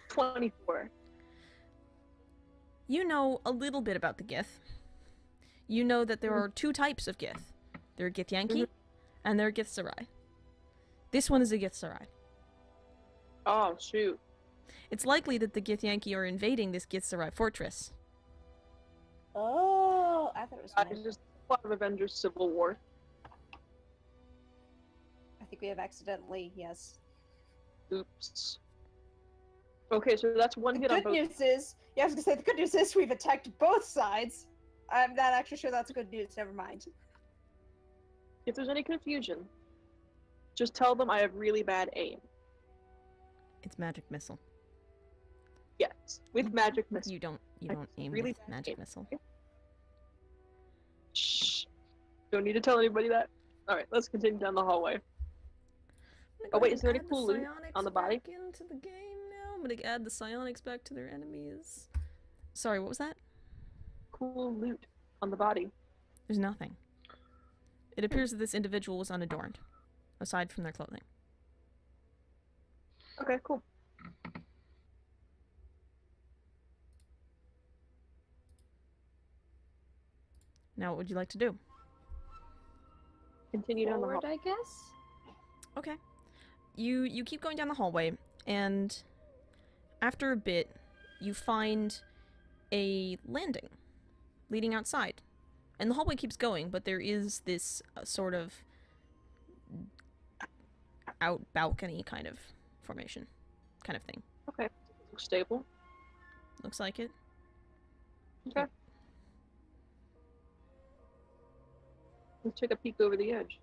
24. You know a little bit about the Gith. You know that there are two types of Gith. There are Githyanki, and there are Githzerai. This one is a Githzerai. Oh, shoot. It's likely that the Githyanki are invading this Githzerai fortress. Oh, I thought it was It's mine. just a lot of Avengers Civil War. I think we have accidentally, yes. Oops. Okay, so that's one The hit on good both. news is, yeah, I was gonna say, the good news is we've attacked both sides. I'm not actually sure that's good news, never mind. If there's any confusion, just tell them I have really bad aim. It's magic missile. Yes, with magic missile. You don't I aim really with magic missile. Shh. Don't need to tell anybody that. Alright, let's continue down the hallway. Oh, wait, is there any cool loot on the body? Back into the game now. I'm gonna add the psionics back to their enemies. Sorry, what was that? Cool loot on the body. There's nothing. It appears that this individual was unadorned, aside from their clothing. Okay, cool. Now, what would you like to do? Continue down the Forward, hallway. I guess? Okay. You keep going down the hallway, and after a bit, you find a landing leading outside. And the hallway keeps going, but there is this sort of out balcony kind of formation, kind of thing. Okay, looks stable. Looks like it. Okay. Let's take a peek over the edge.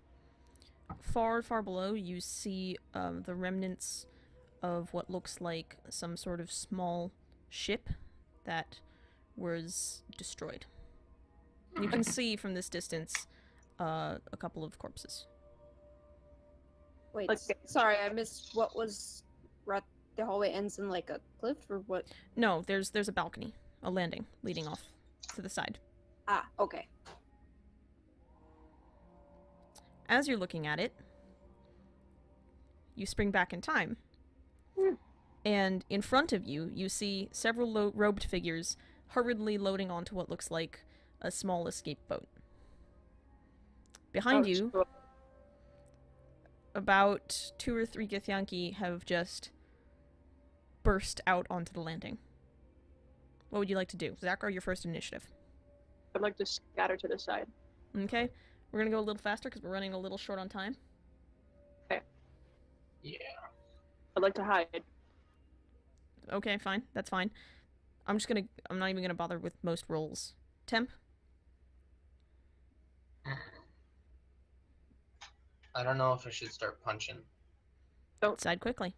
Far, far below, you see the remnants of what looks like some sort of small ship that was destroyed. You can see from this distance a couple of corpses. Wait, Okay. sorry, I missed what was... The hallway ends in, like, a cliff, or what? No, there's a balcony, a landing leading off to the side. Ah, okay. As you're looking at it, you spring back in time. And in front of you, you see several robed figures hurriedly loading onto what looks like a small escape boat. Behind you, so- about 2 or 3 Githyanki have just burst out onto the landing. What would you like to do? Zakar, your first initiative. I'd like to scatter to the side. Okay, we're gonna go a little faster because we're running a little short on time. Yeah. I'd like to hide. Okay, fine. That's fine. I'm not even gonna bother with most rolls. Temp? I don't know if I should start punching. Decide quickly.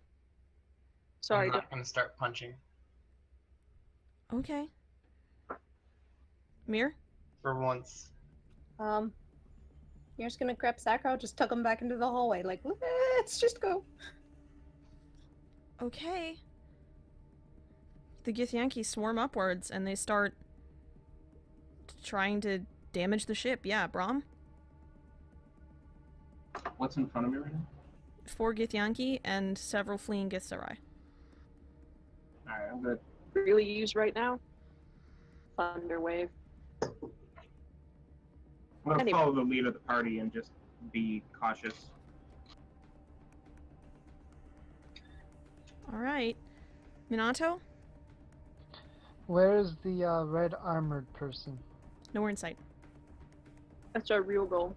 Sorry, I'm not gonna start punching Okay. Mir? for once. You're just gonna grab Sakura, just tuck him back into the hallway, like, let's just go. Okay. The Githyanki swarm upwards and they start trying to damage the ship. Yeah, Brahm? What's in front of me right now? 4 Githyanki and several fleeing Githzerai. Alright, I'm good. really use right now? Thunder Wave. I'm gonna Anyway. follow the lead of the party and just be cautious. Alright. Minato? Where's the red armored person? Nowhere in sight. That's our real goal.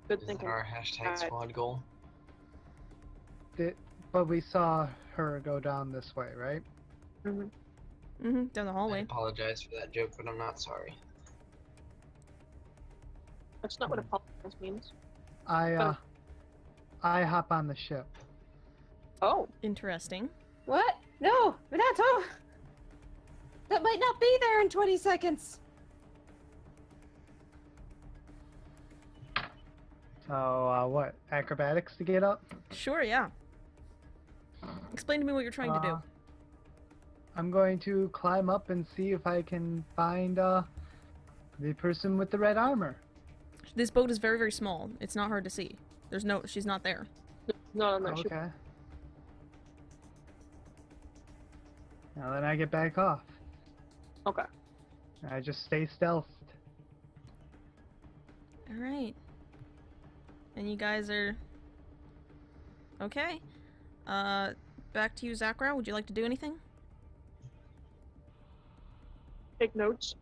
Good Is that thinking. our hashtag Alright. squad goal? But we saw her go down this way, right? Hmm. Down the I hallway. apologize for that joke, but I'm not sorry. That's not what apologize means. I hop on the ship. Oh, Interesting. What? No, Minato! That might not be there in 20 seconds. So, what? Acrobatics to get up? Sure, yeah. Explain to me what you're trying to do. I'm going to climb up and see if I can find the person with the red armor. This boat is very, very small. It's not hard to see. She's not there. not on that ship. Okay. Now then I get back off. Okay. I just stay stealthed. Alright. And you guys are... Okay. Back to you, Zakra. Would you like to do anything? Take notes.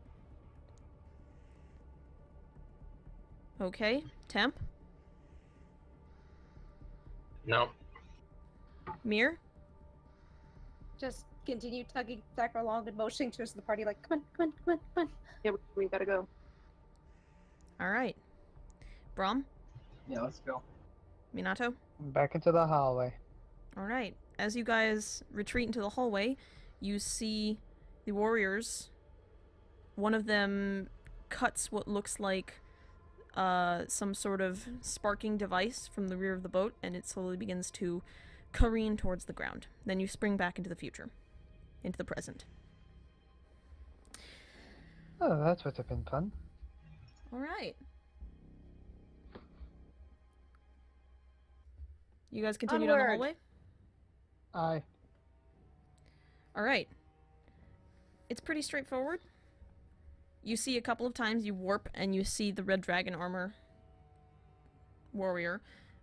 Okay. Temp? No. Mir? Just continue tugging Zachary along and motioning to us the party like, come on, come on, come on, come on. Yeah, we gotta go. Alright. Brom? Yeah, let's go. Minato? Back into the hallway. Alright. As you guys retreat into the hallway, you see the warriors. One of them cuts what looks like some sort of sparking device from the rear of the boat, and it slowly begins to careen towards the ground. Then you spring back into the future. Into the present. Oh, that's what's been fun. Alright. You guys continue down the Onward. hallway? Aye. Alright. It's pretty straightforward. You see a couple of times you warp and you see the red dragon armor warrior,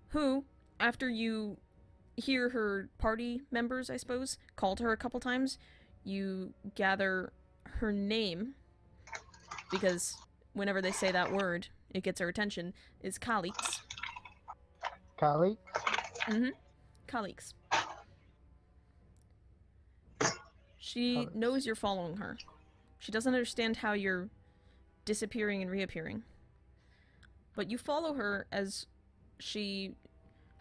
who, after you hear her party members, I suppose, call to her a couple times, you gather her name, because whenever they say that word, it gets her attention, is Kalix. Kali? Kalix. She Kalix. knows you're following her. She doesn't understand how you're disappearing and reappearing. But you follow her as she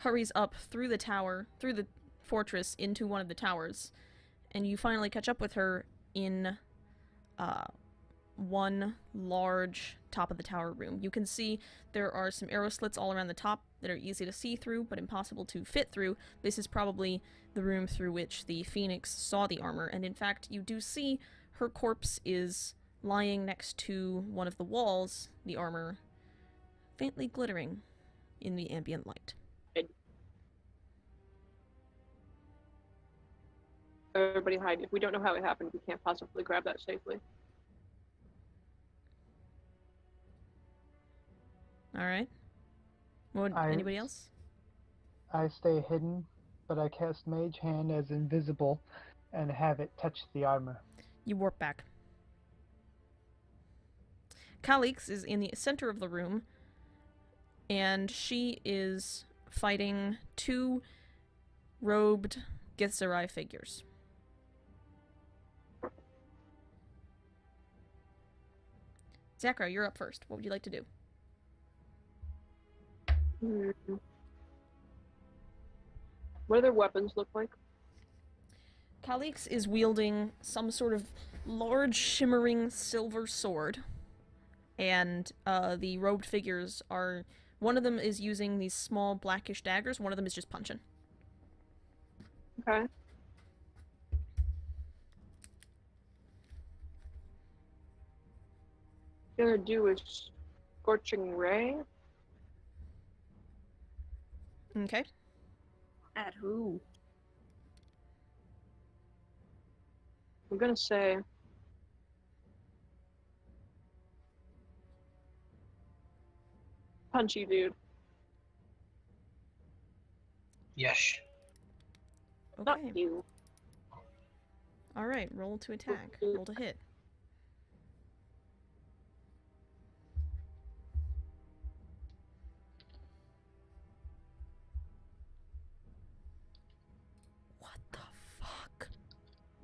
hurries up through the tower, through the fortress, into one of the towers. And you finally catch up with her in one large top of the tower room. You can see there are some arrow slits all around the top that are easy to see through, but impossible to fit through. This is probably the room through which the Phoenix saw the armor, and in fact, you do see her corpse is lying next to one of the walls, the armor faintly glittering in the ambient light. Everybody hide. If we don't know how it happened, we can't possibly grab that safely. Alright. Anybody else? I stay hidden, but I cast Mage Hand as invisible and have it touch the armor. You warp back. Kalix is in the center of the room, and she is fighting two robed Githzerai figures. Zakra, you're up first. What would you like to do? What do their weapons look like? Kalix is wielding some sort of large, shimmering silver sword. And the robed figures are... One of them is using these small blackish daggers, one of them is just punching. Okay. Gonna do a scorching ray. Okay. At who? I'm gonna say punchy dude. Yes. Okay. Not you. Alright, roll to attack. Roll to hit.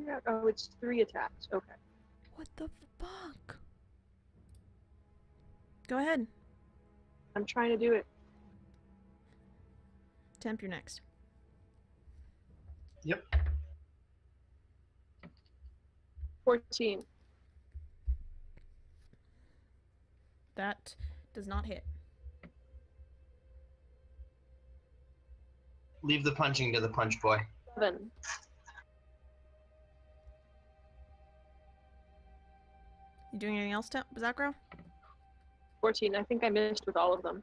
figure out. Oh, it's 3 attacks. Okay. What the fuck? Go ahead. I'm trying to do it. Temp, you're next. Yep. 14. That does not hit. Leave the punching to the punch boy. 7. You doing anything else, Zakro? 14. I think I missed with all of them.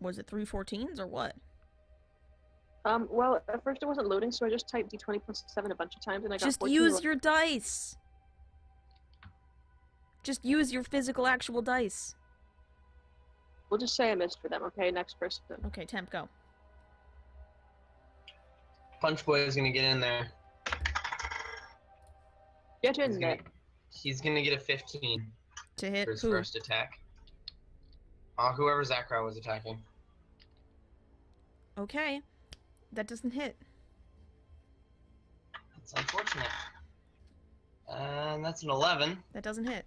Was it 3 14s or what? Well, at first it wasn't loading, so I just typed d20 plus 7 a bunch of times, and I got Just 14. use your dice! Just use your physical, actual dice. We'll just say I missed for them, okay? Next person. Okay, Temp, go. Punch boy is gonna get in there. Get in there. He's gonna get a 15 To hit for his who? first attack. Whoever Zakra was attacking. Okay. That doesn't hit. That's unfortunate. And that's an 11. That doesn't hit.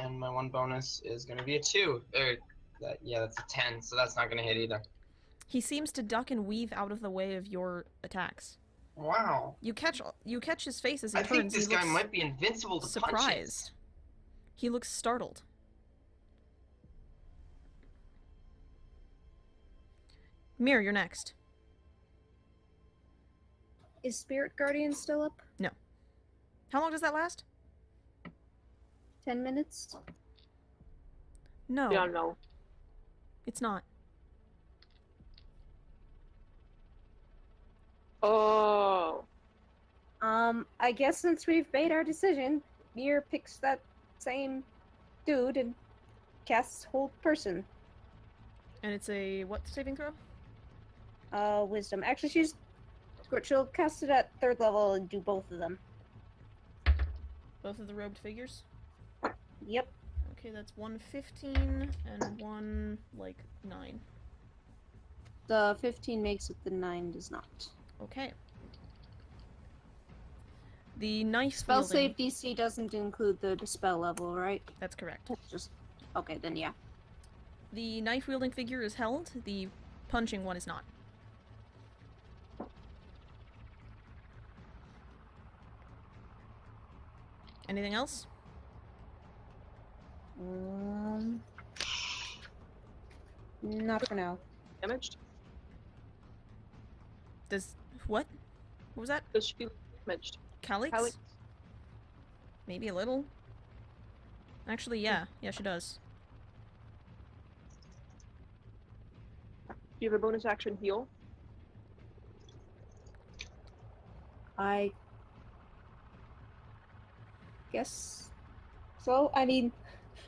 And my one bonus is gonna be a 2. Yeah, that's a 10, so that's not gonna hit either. He seems to duck and weave out of the way of your attacks. Wow. You catch his face as he I turns. think this he guy looks might be invincible to surprised. punches. He looks startled. Mir, you're next. Is Spirit Guardian still up? How long does that last? 10 minutes? No, Yeah, no. it's not. Oh. I guess since we've made our decision, Mir picks that same dude and casts Hold Person. And it's a what saving throw? Wisdom. Actually, she'll cast it at 3rd level and do both of them. Both of the robed figures? Yep. Okay, that's 1 15 and 1, 9. The 15 makes it, the 9 does not. Okay. The knife Spell wielding... save DC doesn't include the spell level, right? That's correct. That's just... Okay, then yeah. The knife-wielding figure is held, the punching one is not. Anything else? Not for now. Damaged? Does... what? What was that? Does she feel damaged? Calyx? Calyx? Maybe a little. Actually, yeah. Yeah, she does. Do you have a bonus action heal? I guess so. I mean,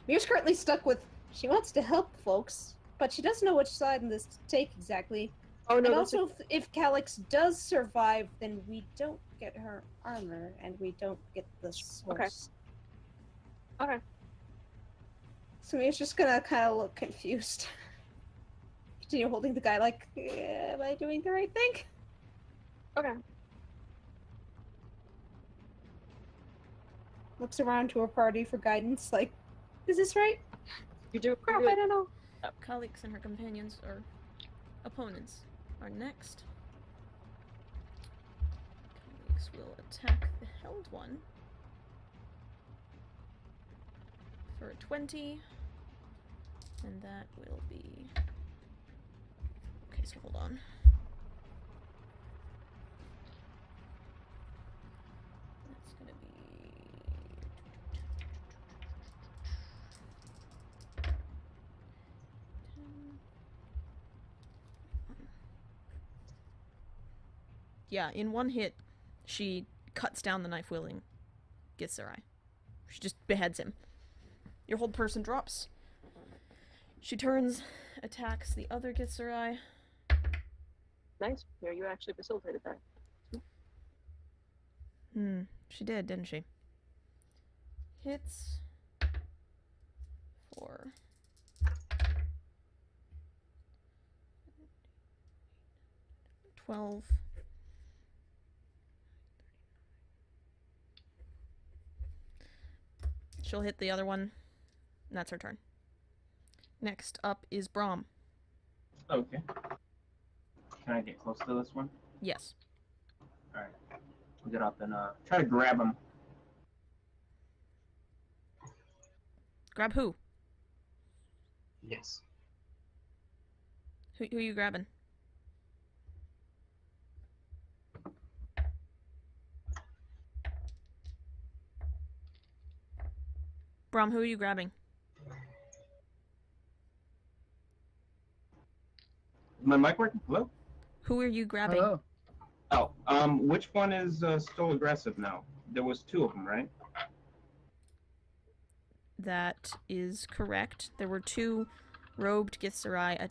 Mir's currently stuck with she wants to help folks, but she doesn't know which side in this to take exactly. Oh no, And that's also, if Calyx does survive, then we don't get her armor, and we don't get the source. Okay. So Mir's just gonna kind of look confused. Continue holding the guy like, am I doing the right thing? Okay. Looks around to her party for guidance, like, is this right? You do. Crap, I don't know. Calyx and her companions, or opponents, are next. Calyx will attack the held one for a 20, and that will be... Okay, so hold on. That's gonna be... Yeah, in one hit, she cuts down the knife-wielding Githzerai. She just beheads him. Your hold person drops. She turns, attacks the other Githzerai. Nice. Here, you actually facilitated that. She did, didn't she? Hits for 12 She'll hit the other one. And that's her turn. Next up is Brahm. Okay. Can I get close to this one? Yes. Alright. I'll get up and try to grab him. Grab who? Yes. Who are you grabbing? Brahm, who are you grabbing? My mic working? Hello? Who are you grabbing? Hello. Oh, which one is still aggressive now? There was 2 of them, right? That is correct. There were 2 robed Githzerai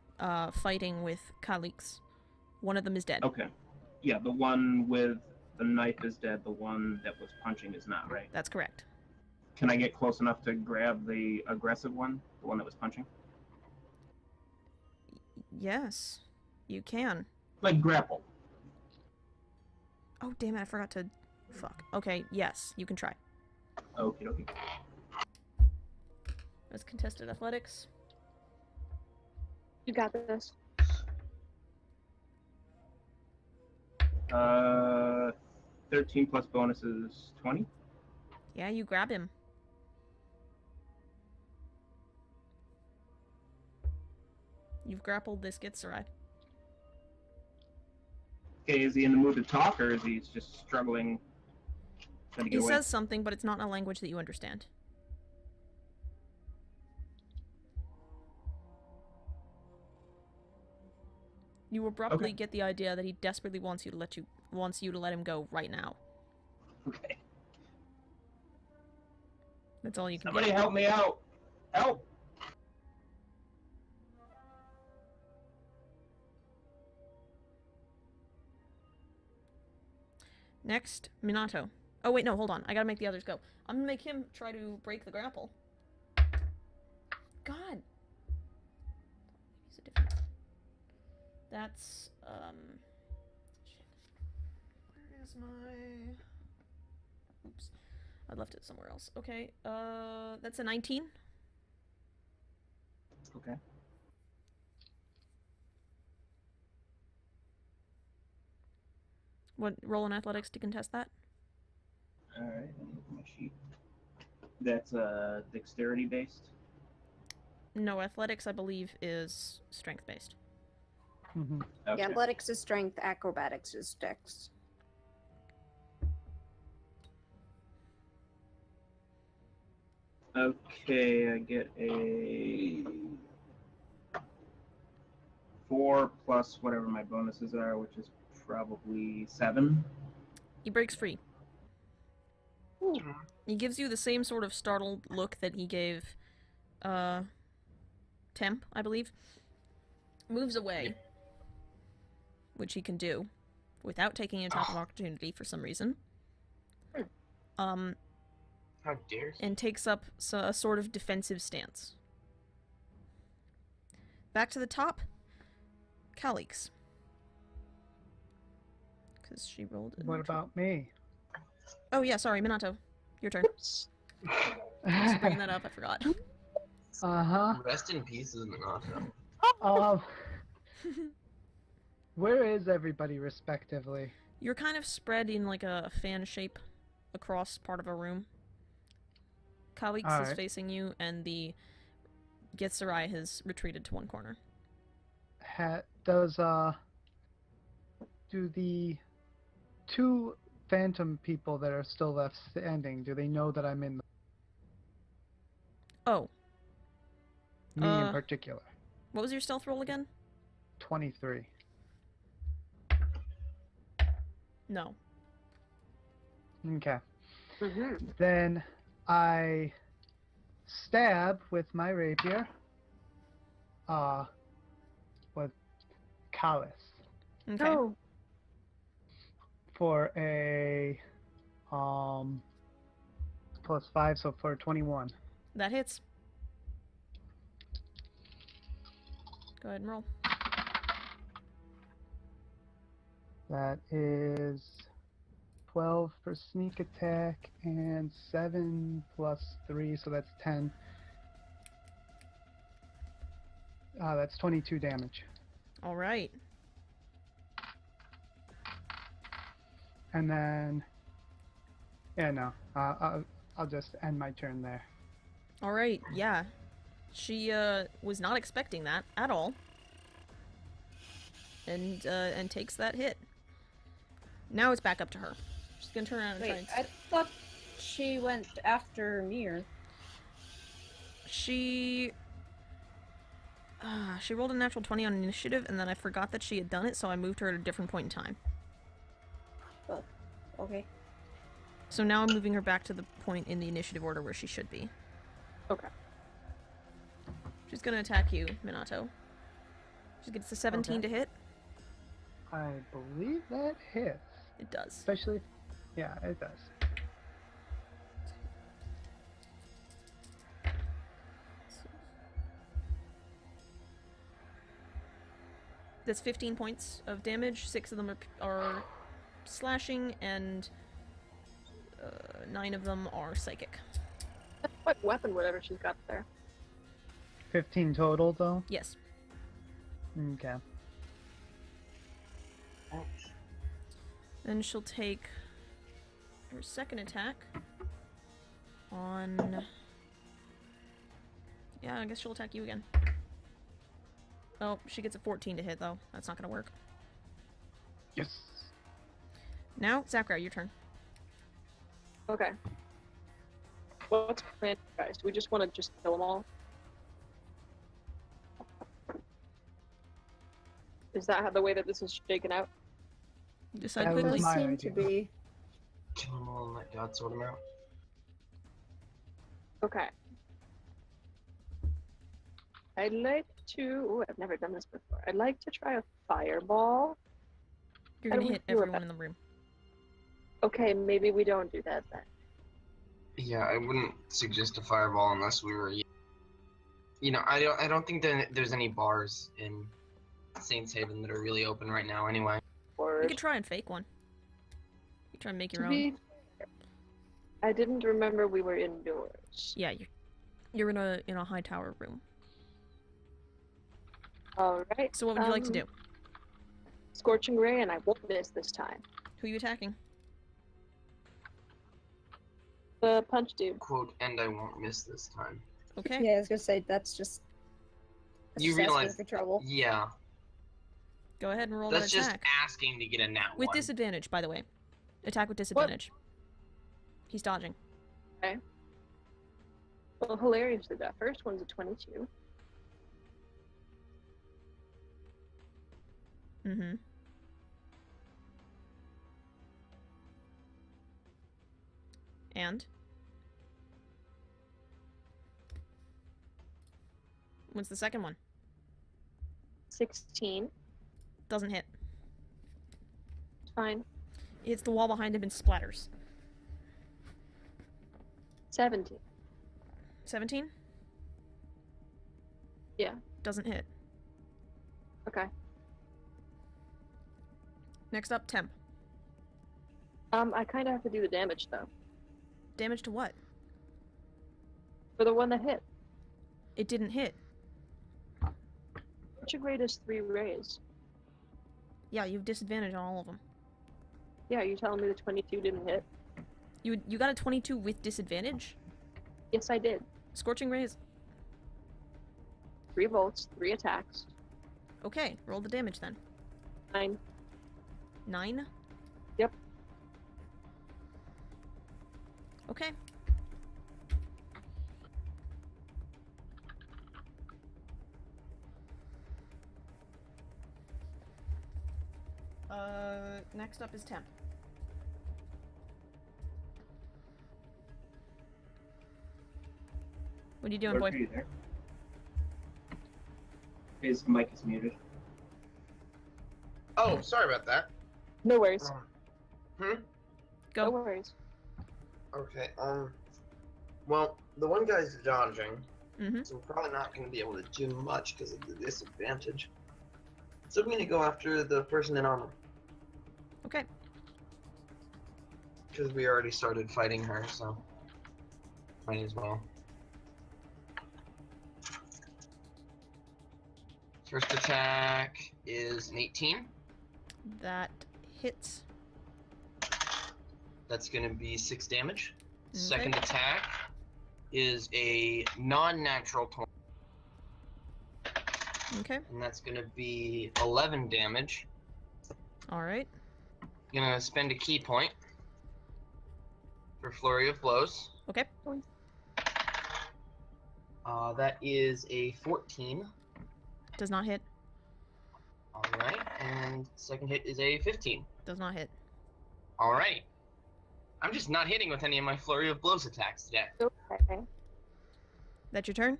fighting with Kha'Lix. One of them is dead. Okay. Yeah, the one with the knife is dead. The one that was punching is not, right? That's correct. Can I get close enough to grab the aggressive one? The one that was punching? Yes, you can. Like grapple. Oh, damn it, I forgot to... Fuck. Okay, yes, you can try. Okie dokie. That's contested athletics. You got this. 13 plus bonus is 20. Yeah, you grab him. You've grappled this Githzerai. Okay, is he in the mood to talk, or is he just struggling trying to get He away? says something, but it's not in a language that you understand. You abruptly Okay. get the idea that he desperately wants you to let him go right now. Okay. That's all you can Somebody get. help me out! Help! Next, Minato. Oh wait, no, hold on. I gotta make the others go. I'm gonna make him try to break the grapple. God. Use a different. That's shit. Where is my? Oops, I left it somewhere else. Okay, that's a 19. Okay. What roll in athletics to contest that? Alright, let me look at my sheet. That's dexterity based. No, athletics I believe is strength based. Mhm. Okay. Yeah, athletics is strength, acrobatics is dex. Okay, I get a 4 plus whatever my bonuses are, which is probably 7. He breaks free. He gives you the same sort of startled look that he gave Temp, I believe. Moves away, which he can do without taking an attack of opportunity for some reason. How dare he? And takes up a sort of defensive stance. Back to the top, Kha'Lix. Because she rolled. What about me? Oh yeah, sorry, Minato. Your turn. Just bringing that up, I forgot. Uh-huh. Rest in peace, Minato. Where is everybody respectively? You're kind of spread in like a fan shape across part of a room. Kha'Lix is Alright. facing you, and the Githzerai has retreated to one corner. Do the 2 phantom people that are still left standing, do they know that I'm in the... Oh, Me in particular. what was your stealth roll again? 23. No. Okay. Mm-hmm. Then I stab with my rapier with Callus Okay. Oh, for a +5, so for 21. That hits. Go ahead and roll. That is 12 for sneak attack, and 7 plus 3, so that's 10. That's 22 damage. All right. And then, yeah, no, I'll just end my turn there. All right. Yeah. She was not expecting that at all. And takes that hit. Now it's back up to her. She's gonna turn around and try Wait, and... I thought she went after Mir. She rolled a natural 20 on initiative, and then I forgot that she had done it, so I moved her at a different point in time. Oh, okay. So now I'm moving her back to the point in the initiative order where she should be. Okay. She's gonna attack you, Minato. She gets a 17 Okay. to hit. I believe that hits. It does. Especially, yeah, it does. That's 15 points of damage. 6 of them are slashing, and 9 of them are psychic. What weapon, whatever she's got there? 15 total, though? Yes. Okay. Then she'll take her second attack on... Yeah, I guess she'll attack you again. Oh, she gets a 14 to hit, though. That's not gonna work. Yes. Now, Zachary, your turn. Okay. What's the plan, guys? Do we just want to just kill them all? Is that how the way that this is shaken out? Decide That was quickly. Does my seem to idea. be. Kill them all and let God sort them out. Okay. I'd like to... Ooh, I've never done this before. I'd like to try a fireball. You're I gonna would hit do a everyone in the room. Okay, maybe we don't do that then. Yeah, I wouldn't suggest a fireball unless we were. You know, I don't think that there's any bars in Saints Haven that are really open right now. Anyway. You Or could try and fake one. You try and make your to own. be fair, I didn't remember we were indoors. Yeah, you're in a high tower room. All right. So what would you like to do? Scorching ray, and I won't miss this time. Who are you attacking? The punch dude. Quote, and I won't miss this time. Okay. Yeah, I was gonna say that's just. That's You just asking realize- for trouble. Yeah, Go ahead and roll that's that just attack. asking to get a nat With one. disadvantage, by the way. Attack with disadvantage. He's dodging. Well, hilariously, that first one's a 22. Mm-hmm. And? What's the second one? 16. Doesn't hit. Fine. Hits the wall behind him and splatters. 17. 17? Yeah. Doesn't hit. Okay. Next up, Temp. I kind of have to do the damage, though. Damage to what? For the one that hit. It didn't hit. Retrograde is 3 rays. Yeah, you have disadvantage on all of them. Yeah, you're telling me the 22 didn't hit? You got a 22 with disadvantage? Yes, I did. Scorching Rays? 3 volts, 3 attacks. Okay, roll the damage then. 9. 9? Yep. Okay. Next up is Temp. What are you doing, Lord, boy? are you there? His mic is muted. Oh, sorry about that. No worries. Hmm? Go. No worries. Okay, well, the one guy's dodging, Mm-hmm. so we're probably not going to be able to do much because of the disadvantage. So I'm going to go after the person in armor. Okay. Because we already started fighting her, so might as well. First attack is an 18. That hits. That's going to be 6 damage. Okay. Second attack is a non-natural 20. Okay. And that's going to be 11 damage. All right. Gonna spend a key point for Flurry of Blows. Okay. That is a 14. Does not hit. Alright, and second hit is a 15. Does not hit. Alright. I'm just not hitting with any of my Flurry of Blows attacks today. Okay. That's your turn?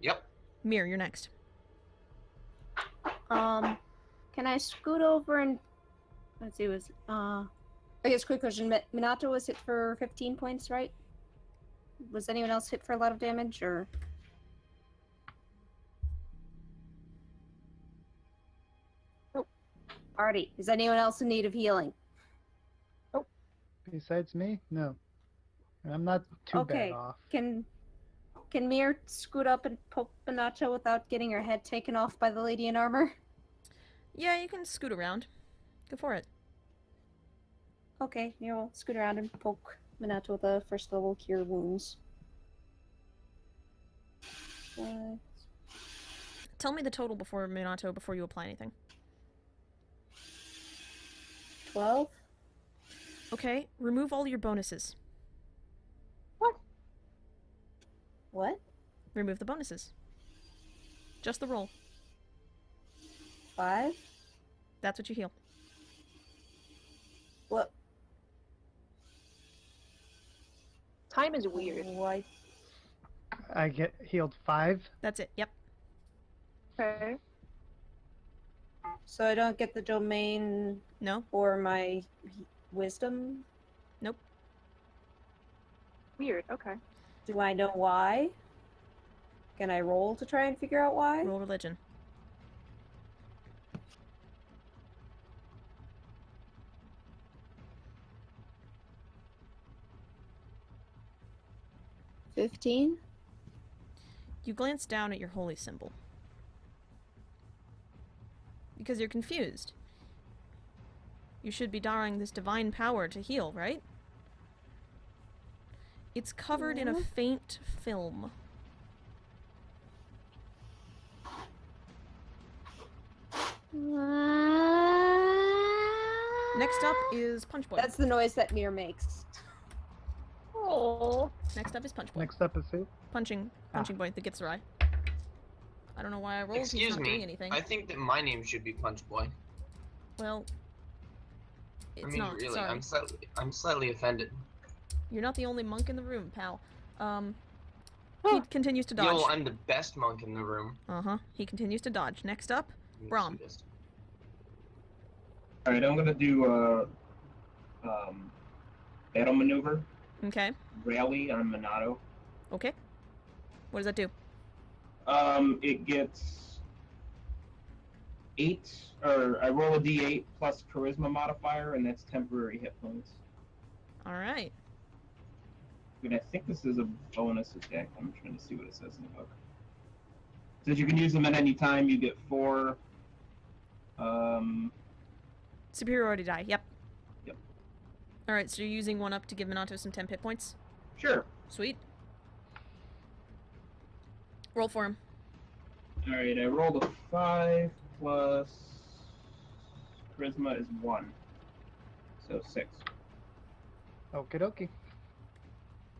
Yep. Mir, you're next. Can I scoot over and let's see, I guess quick question. Minato was hit for 15 points, right? Was anyone else hit for a lot of damage, or? Nope. Alrighty. Is anyone else in need of healing? Besides me? No. I'm not too bad off. Can Mir scoot up and poke Minato without getting her head taken off by the lady in armor? Yeah, you can scoot around. Go for it. Okay, Mir will scoot around and poke Minato with a first level cure wounds. Tell me the total before Minato before you apply anything. 12? Okay, remove all your bonuses. What? Remove the bonuses. Just the roll. 5? That's what you heal. What? Time is weird. Why? I get healed 5. That's it. Yep. Okay. So I don't get the domain No? or my wisdom? Nope. Weird. Okay. Do I know why? Can I roll to try and figure out why? Roll religion. $15? You glance down at your holy symbol. Because you're confused. You should be drawing this divine power to heal, right? It's covered in a faint film. Next up is Punch Boy. That's the noise that Mir makes. Oh. Next up is Punch Boy. Next up is who? Punching Boy, the Gitsurai. I don't know why I rolled. He's Excuse not doing me. anything. I think that my name should be Punch Boy. Well, it's I mean, not. really, Sorry. I'm slightly offended. You're not the only monk in the room, pal. He continues to dodge. Yo, I'm the best monk in the room. Uh-huh. He continues to dodge. Next up, Braum. Alright, I'm gonna do battle maneuver. Okay. Rally on Minato. Okay. What does that do? It gets 8, or I roll a d8 plus charisma modifier, and that's temporary hit points. Alright. And I think this is a bonus attack. I'm trying to see what it says in the book. It says you can use them at any time. You get 4. Superiority die, yep. Yep. Alright, so you're using one up to give Minato some temp hit points? Sure. Sweet. Roll for him. Alright, I rolled a 5 plus charisma is 1. So 6. Okie dokie.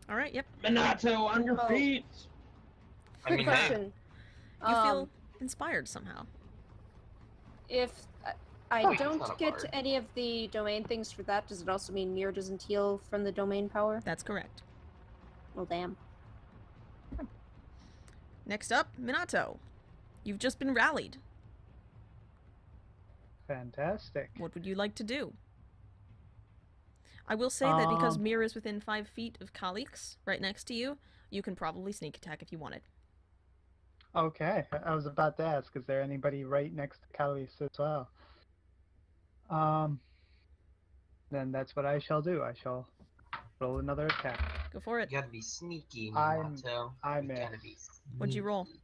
Alright, yep. Minato, on your Oh. feet! I Quick mean, question. You feel inspired somehow. If I Oh, he's don't not a get bard. any of the domain things for that, does it also mean Mir doesn't heal from the domain power? That's correct. Well, damn. Next up, Minato. You've just been rallied. Fantastic. What would you like to do? I will say that because Mir is within 5 feet of Kalix, right next to you, you can probably sneak attack if you wanted. Okay, I was about to ask, is there anybody right next to Kalis as well? Then that's what I shall do. I shall roll another attack. Go for it. You gotta be sneaky, I'm- Minato. I You gotta miss. be What'd you roll? sneaky.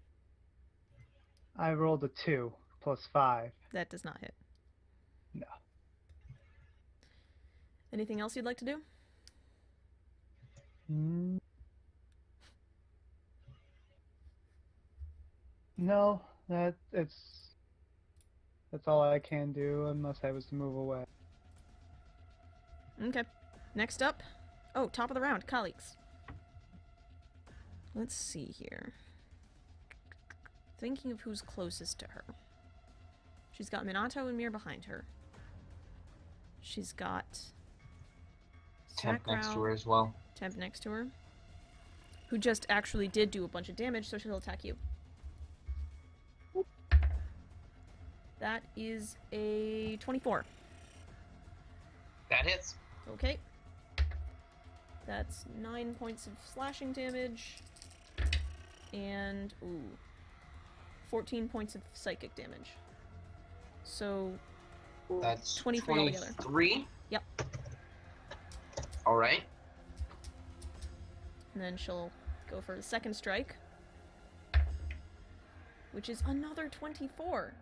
I rolled a 2 plus 5. That does not hit. No. Anything else you'd like to do? No, that's all I can do unless I was to move away. Okay. Next up. Oh, top of the round, colleagues. Let's see here. Thinking of who's closest to her. She's got Minato and Mir behind her. She's got Temp next to Sakurao, her as well. Temp next to her, who just actually did do a bunch of damage, so she'll attack you. That is a 24. That hits. Okay. That's 9 points of slashing damage. And, 14 points of psychic damage. So, That's 23 altogether. 23. Yep. Alright. And then she'll go for the second strike, which is another 24.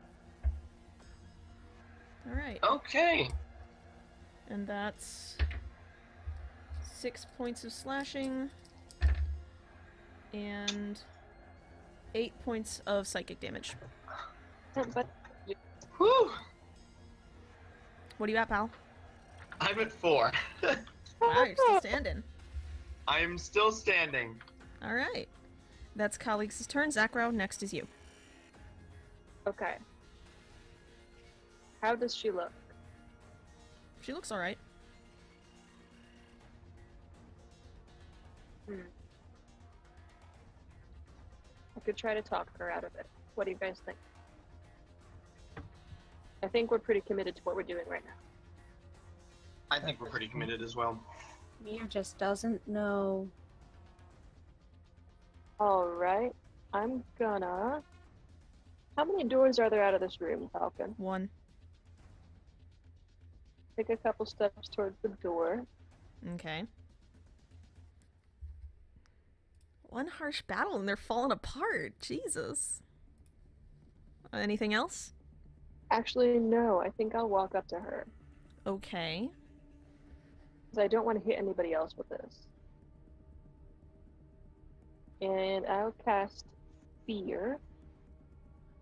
Alright. Okay. And that's 6 points of slashing and 8 points of psychic damage. But Whew. What are you at, pal? I'm at 4. Wow, you're still standing. I am still standing. Alright. That's colleagues' turn. Sakurao, next is you. okay. How does she look? She looks alright. I could try to talk her out of it. What do you guys think? I think we're pretty committed to what we're doing right now. I think we're pretty committed as well. Mir just doesn't know. Alright. I'm gonna... How many doors are there out of this room, Falcon? 1. Take a couple steps towards the door. Okay. One harsh battle and they're falling apart. Jesus. Anything else? Actually, no. I think I'll walk up to her. Okay. Because I don't want to hit anybody else with this. And I'll cast Fear.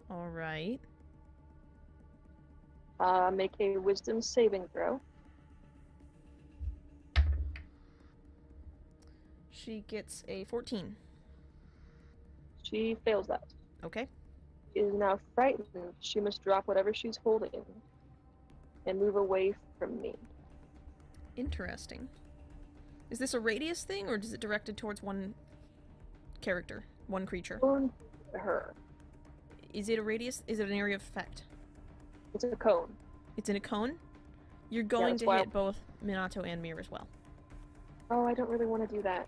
Alright. Make a Wisdom saving throw. She gets a 14. She fails that. Okay. She is now frightened. She must drop whatever she's holding and move away from me. Interesting. Is this a radius thing, or is it directed towards one character? One creature? On her. Is it a radius? Is it an area of effect? It's a cone. It's in a cone? You're going that's to why- hit both Minato and Mir as well. Oh, I don't really want to do that.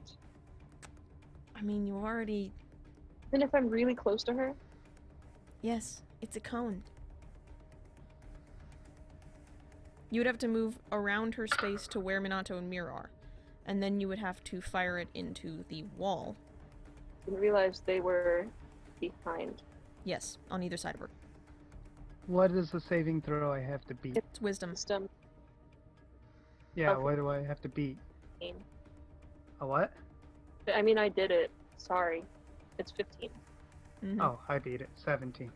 I mean, you already... Then if I'm really close to her, Yes, it's a cone. You would have to move around her space to where Minato and Mir are. And then you would have to fire it into the wall. I didn't realize they were behind. Yes, on either side of her. What is the saving throw I have to beat? It's wisdom. Wisdom. Yeah, okay. what do I have to beat? A what? I mean, I did it. Sorry. It's 15. Mhm. Oh, I beat it. 17.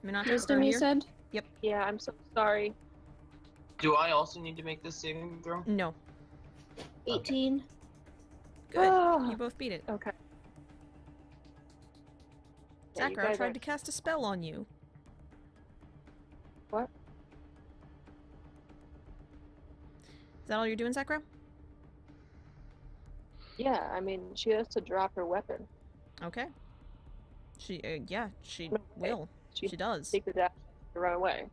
Minato, Wisdom, or you Mir? said? Yeah, I'm so sorry. Do I also need to make this saving throw? No. 18. Good. Ah. You both beat it. Okay. Yeah, you Sakurao guys tried are- to cast a spell on you. What? Is that all you're doing, Sakurao? Yeah, I mean, she has to drop her weapon. Okay. She, yeah, she Okay. will. She She does. take the dash to run away.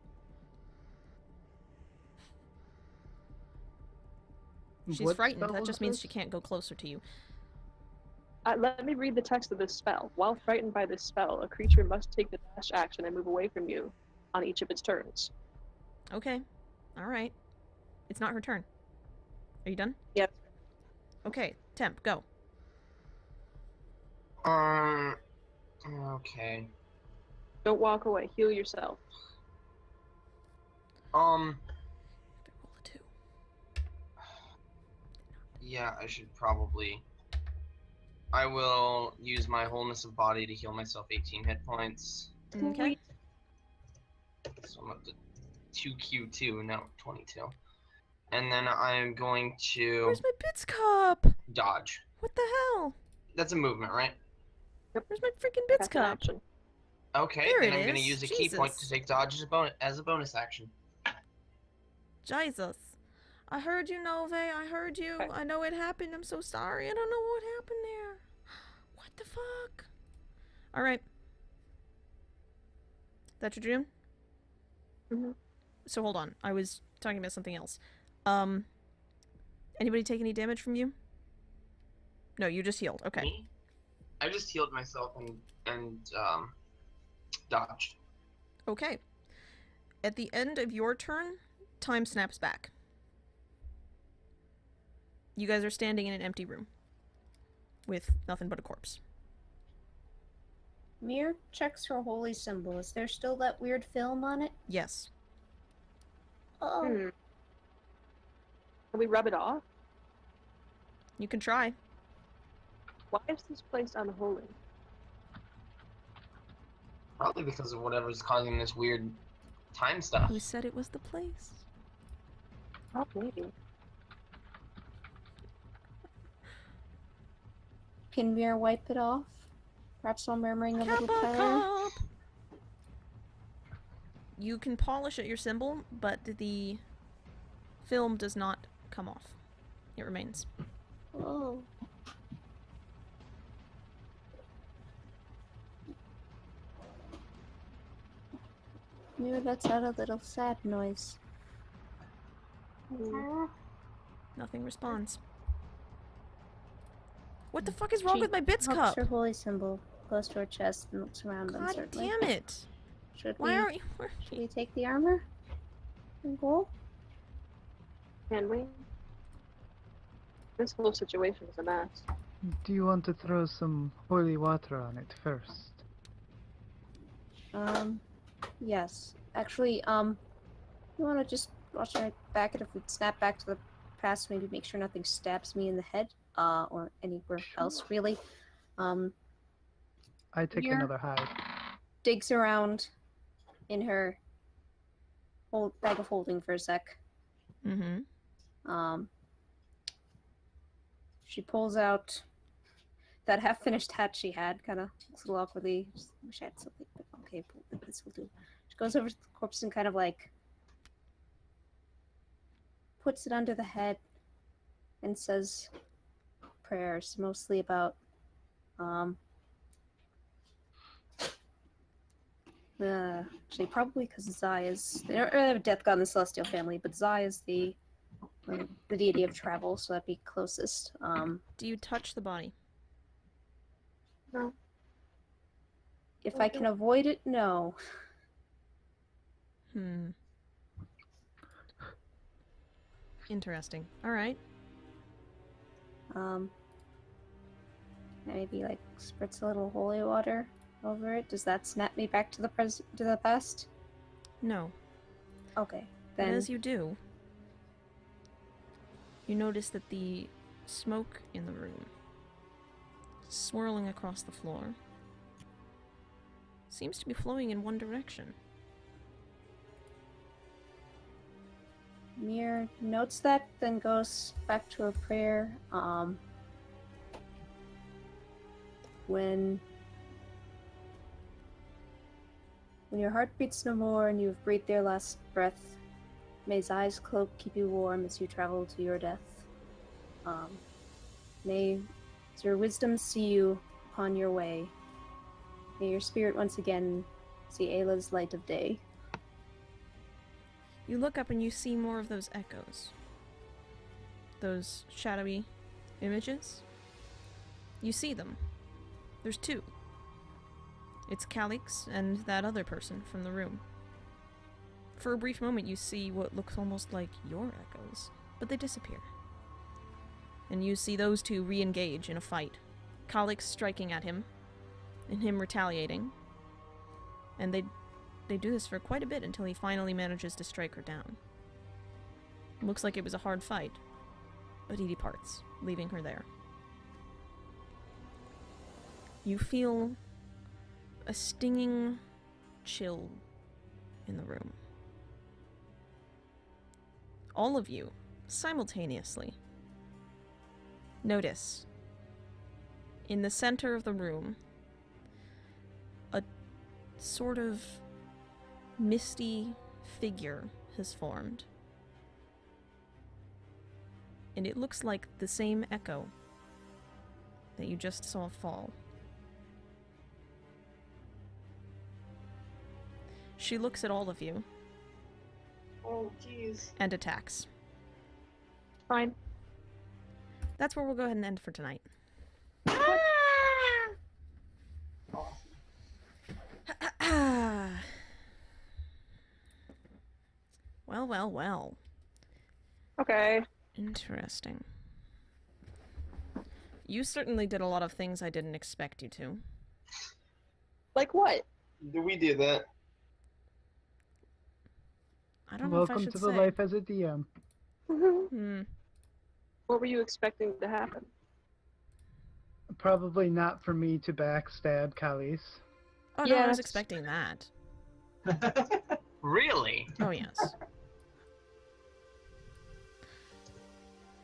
She's What frightened. spell That was just means this? she can't go closer to you. Let me read the text of this spell. While frightened by this spell, a creature must take the dash action and move away from you on each of its turns. Okay. Alright. It's not her turn. Are you done? Yep. Okay, Temp, go. Okay. Don't walk away. Heal yourself. Roll a 2. Yeah, I should probably. I will use my wholeness of body to heal myself 18 hit points. Okay. So I'm up to 2Q2, now 22. And then I'm going to Where's my bits cup? dodge. What the hell? That's a movement, right? Where's my freaking bits That's an cup? action. Okay, There then it I'm going to is. use a key point to Jesus. take dodge as a bonus action. Jesus. I heard you, Nove. I heard you. Okay. I know it happened. I'm so sorry. I don't know what happened there. What the fuck? Alright. That's your dream? Mhm. So hold on. I was talking about something else. Anybody take any damage from you? No, you just healed. Okay. Me? I just healed myself and dodged. Okay. At the end of your turn, time snaps back. You guys are standing in an empty room with nothing but a corpse. Mir checks her holy symbol. Is there still that weird film on it? Yes. Oh. Can we rub it off? You can try. Why is this place unholy? Probably because of whatever's causing this weird time stuff. Who said it was the place? Oh, maybe. Can Mir wipe it off? Perhaps while murmuring a little prayer? Cup. You can polish at your symbol, but the film does not come off. It remains. Oh. Mir lets out a little sad noise. Nothing responds. What the fuck is wrong She with my bits Hugs cup? her holy symbol close to her chest and looks around God uncertainly. damn it! Should Why aren't you should working? we take the armor and go? Can we? This whole situation is a mess. Do you want to throw some holy water on it first? Yes. Actually, you wanna just watch my back, and if we snap back to the past, maybe make sure nothing stabs me in the head, or anywhere else, really. I take Here. another hide. Digs around in her bag of holding for a sec. Mm-hmm. She pulls out that half-finished hat she had, kind of looks a little awkwardly. Just wish I had something, but okay, this will do. She goes over to the corpse and kind of like puts it under the head and says prayers, mostly about actually probably because Zai is, they don't really have a death god in the Celestial family, but Zai is the deity of travel, so that'd be closest. Do you touch the body? No. If I can avoid it, no. Interesting. Alright. Maybe like spritz a little holy water over it. Does that snap me back to the past? No. Okay, But then. as you do, you notice that the smoke in the room, swirling across the floor, seems to be flowing in one direction. Mir notes that, then goes back to her prayer. When your heart beats no more and you've breathed your last breath, may Zai's cloak keep you warm as you travel to your death. May your wisdom see you upon your way. May your spirit once again see Ayla's light of day. You look up and you see more of those echoes. Those shadowy images. You see them. There's two. It's Calix and that other person from the room. For a brief moment you see what looks almost like your echoes, but they disappear. And you see those two re-engage in a fight. Calyx striking at him, and him retaliating. And they do this for quite a bit until he finally manages to strike her down. Looks like it was a hard fight, but he departs, leaving her there. You feel a stinging chill in the room. All of you, simultaneously, notice, in the center of the room, a sort of misty figure has formed. And it looks like the same Echo that you just saw fall. She looks at all of you. Oh, jeez. And attacks. Fine. That's where we'll go ahead and end for tonight. Well, well, well. Okay. Interesting. You certainly did a lot of things I didn't expect you to. Like what? Do we do that? I don't know if I Welcome should to say. the life as a DM. What were you expecting to happen? Probably not for me to backstab Kalis. Oh no, Yeah, I was that's- expecting that. Really? Oh yes.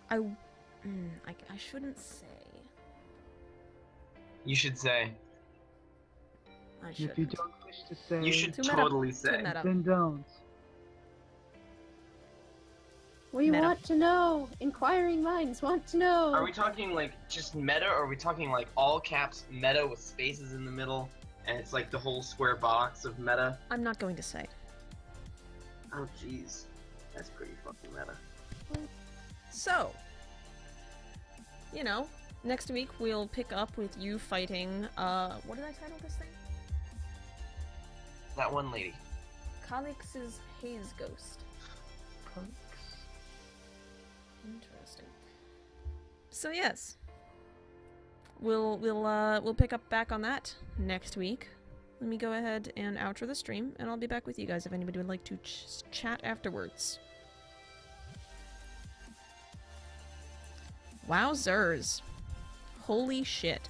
I shouldn't say. You should say. I If you shouldn't. don't wish to say, You should Too meta. totally Too say. meta. then don't. We Meta. want to know. Inquiring minds want to know. Are we talking like just meta, or are we talking like all caps meta with spaces in the middle, and it's like the whole square box of meta? I'm not going to say. Oh jeez, that's pretty fucking meta. So, you know, next week we'll pick up with you fighting, what did I title this thing? That one lady. Calyx's Haze Ghost. Interesting. So yes, we'll pick up back on that next week. Let me go ahead and outro the stream, and I'll be back with you guys if anybody would like to chat afterwards. Wowzers. Holy shit.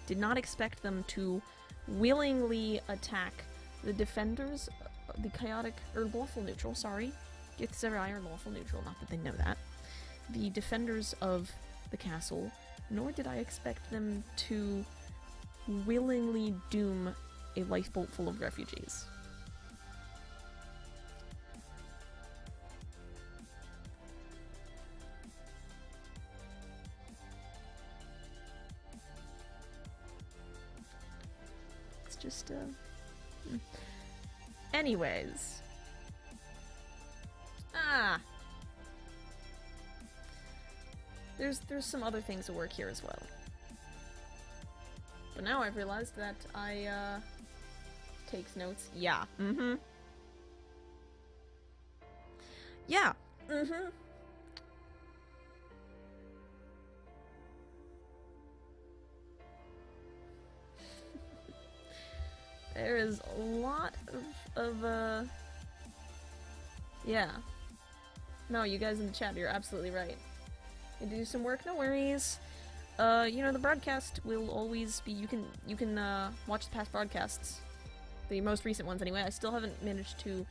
Did not expect them to willingly attack the defenders, the chaotic, or lawful neutral, sorry. Githzerai are lawful neutral, not that they know that. The defenders of the castle, nor did I expect them to willingly doom a lifeboat full of refugees. It's just, Anyways. There's some other things at work here as well. But now I've realized that I, takes notes. Yeah. Mm-hmm. Yeah. Mm-hmm. There is a lot of yeah. No, you guys in the chat, you're absolutely right. You do some work, no worries. You know, the broadcast will always be, you can watch the past broadcasts. The most recent ones anyway. I still haven't managed to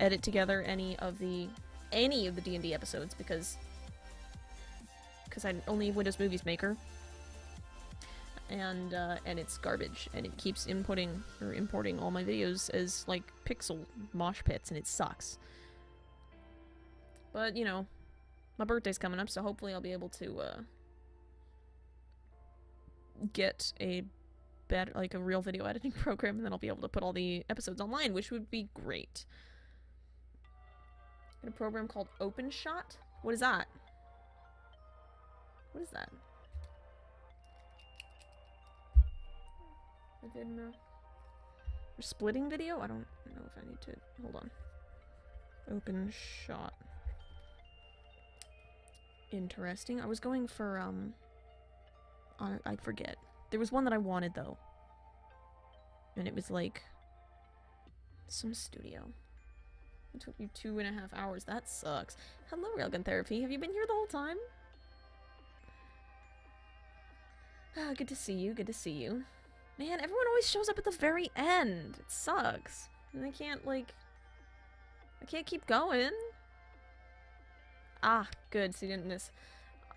edit together any of the D&D episodes because I only have Windows Movies Maker. And it's garbage, and it keeps importing all my videos as, like, pixel mosh pits, and it sucks. But, you know, my birthday's coming up, so hopefully I'll be able to, get a real video editing program, and then I'll be able to put all the episodes online, which would be great. Got a program called OpenShot? What is that? What is that? For splitting video? I don't know if I need to... Hold on. Open shot. Interesting. I was going for, I forget. There was one that I wanted, though. And it was, like, some studio. It took you 2.5 hours. That sucks. Hello, Railgun Therapy. Have you been here the whole time? Ah, good to see you. Good to see you. Man, everyone always shows up at the very end. It sucks. And I can't, like... I can't keep going. Ah, good. So you didn't miss...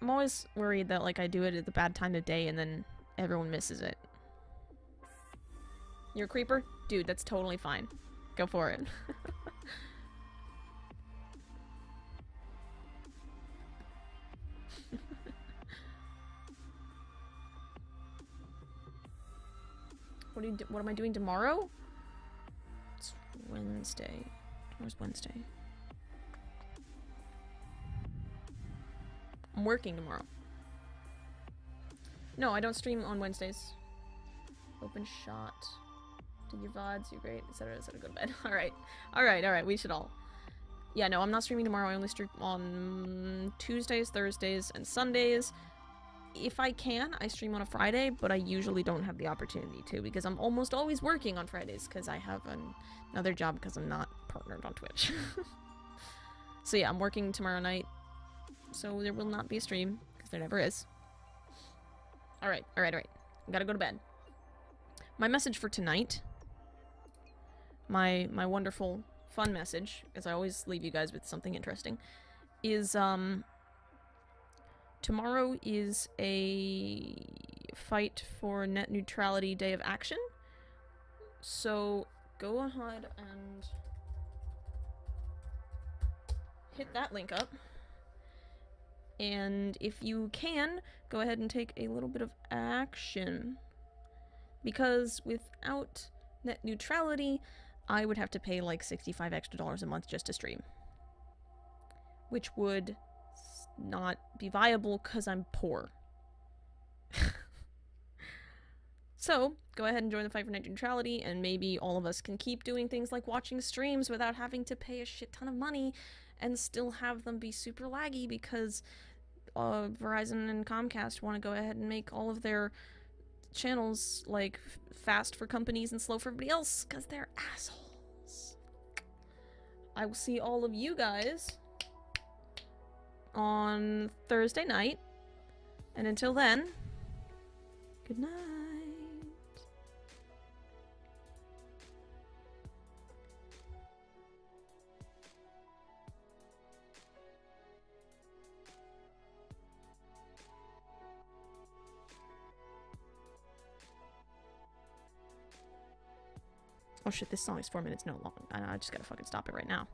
I'm always worried that, like, I do it at the bad time of day and then everyone misses it. You're a creeper? Dude, that's totally fine. Go for it. What am I doing tomorrow? It's Wednesday. Tomorrow's Wednesday. I'm working tomorrow. No, I don't stream on Wednesdays. Open shot. Did your VODs, you're great, etc. Go to bed. Alright, we should all. Yeah, no, I'm not streaming tomorrow. I only stream on Tuesdays, Thursdays, and Sundays. If I can, I stream on a Friday, but I usually don't have the opportunity to because I'm almost always working on Fridays because I have another job because I'm not partnered on Twitch. So yeah, I'm working tomorrow night, so there will not be a stream because there never is. Alright. I gotta go to bed. My message for tonight, my wonderful, fun message, as I always leave you guys with something interesting, is, tomorrow is a fight for net neutrality day of action. So go ahead and hit that link up. And if you can, go ahead and take a little bit of action. Because without net neutrality, I would have to pay like $65 extra a month just to stream. Which would not be viable because I'm poor. So, go ahead and join the fight for net neutrality, and maybe all of us can keep doing things like watching streams without having to pay a shit ton of money and still have them be super laggy because Verizon and Comcast want to go ahead and make all of their channels like fast for companies and slow for everybody else because they're assholes. I will see all of you guys on Thursday night, and until then, good night. Oh shit, this song is 4 minutes no long. I just gotta fucking stop it right now.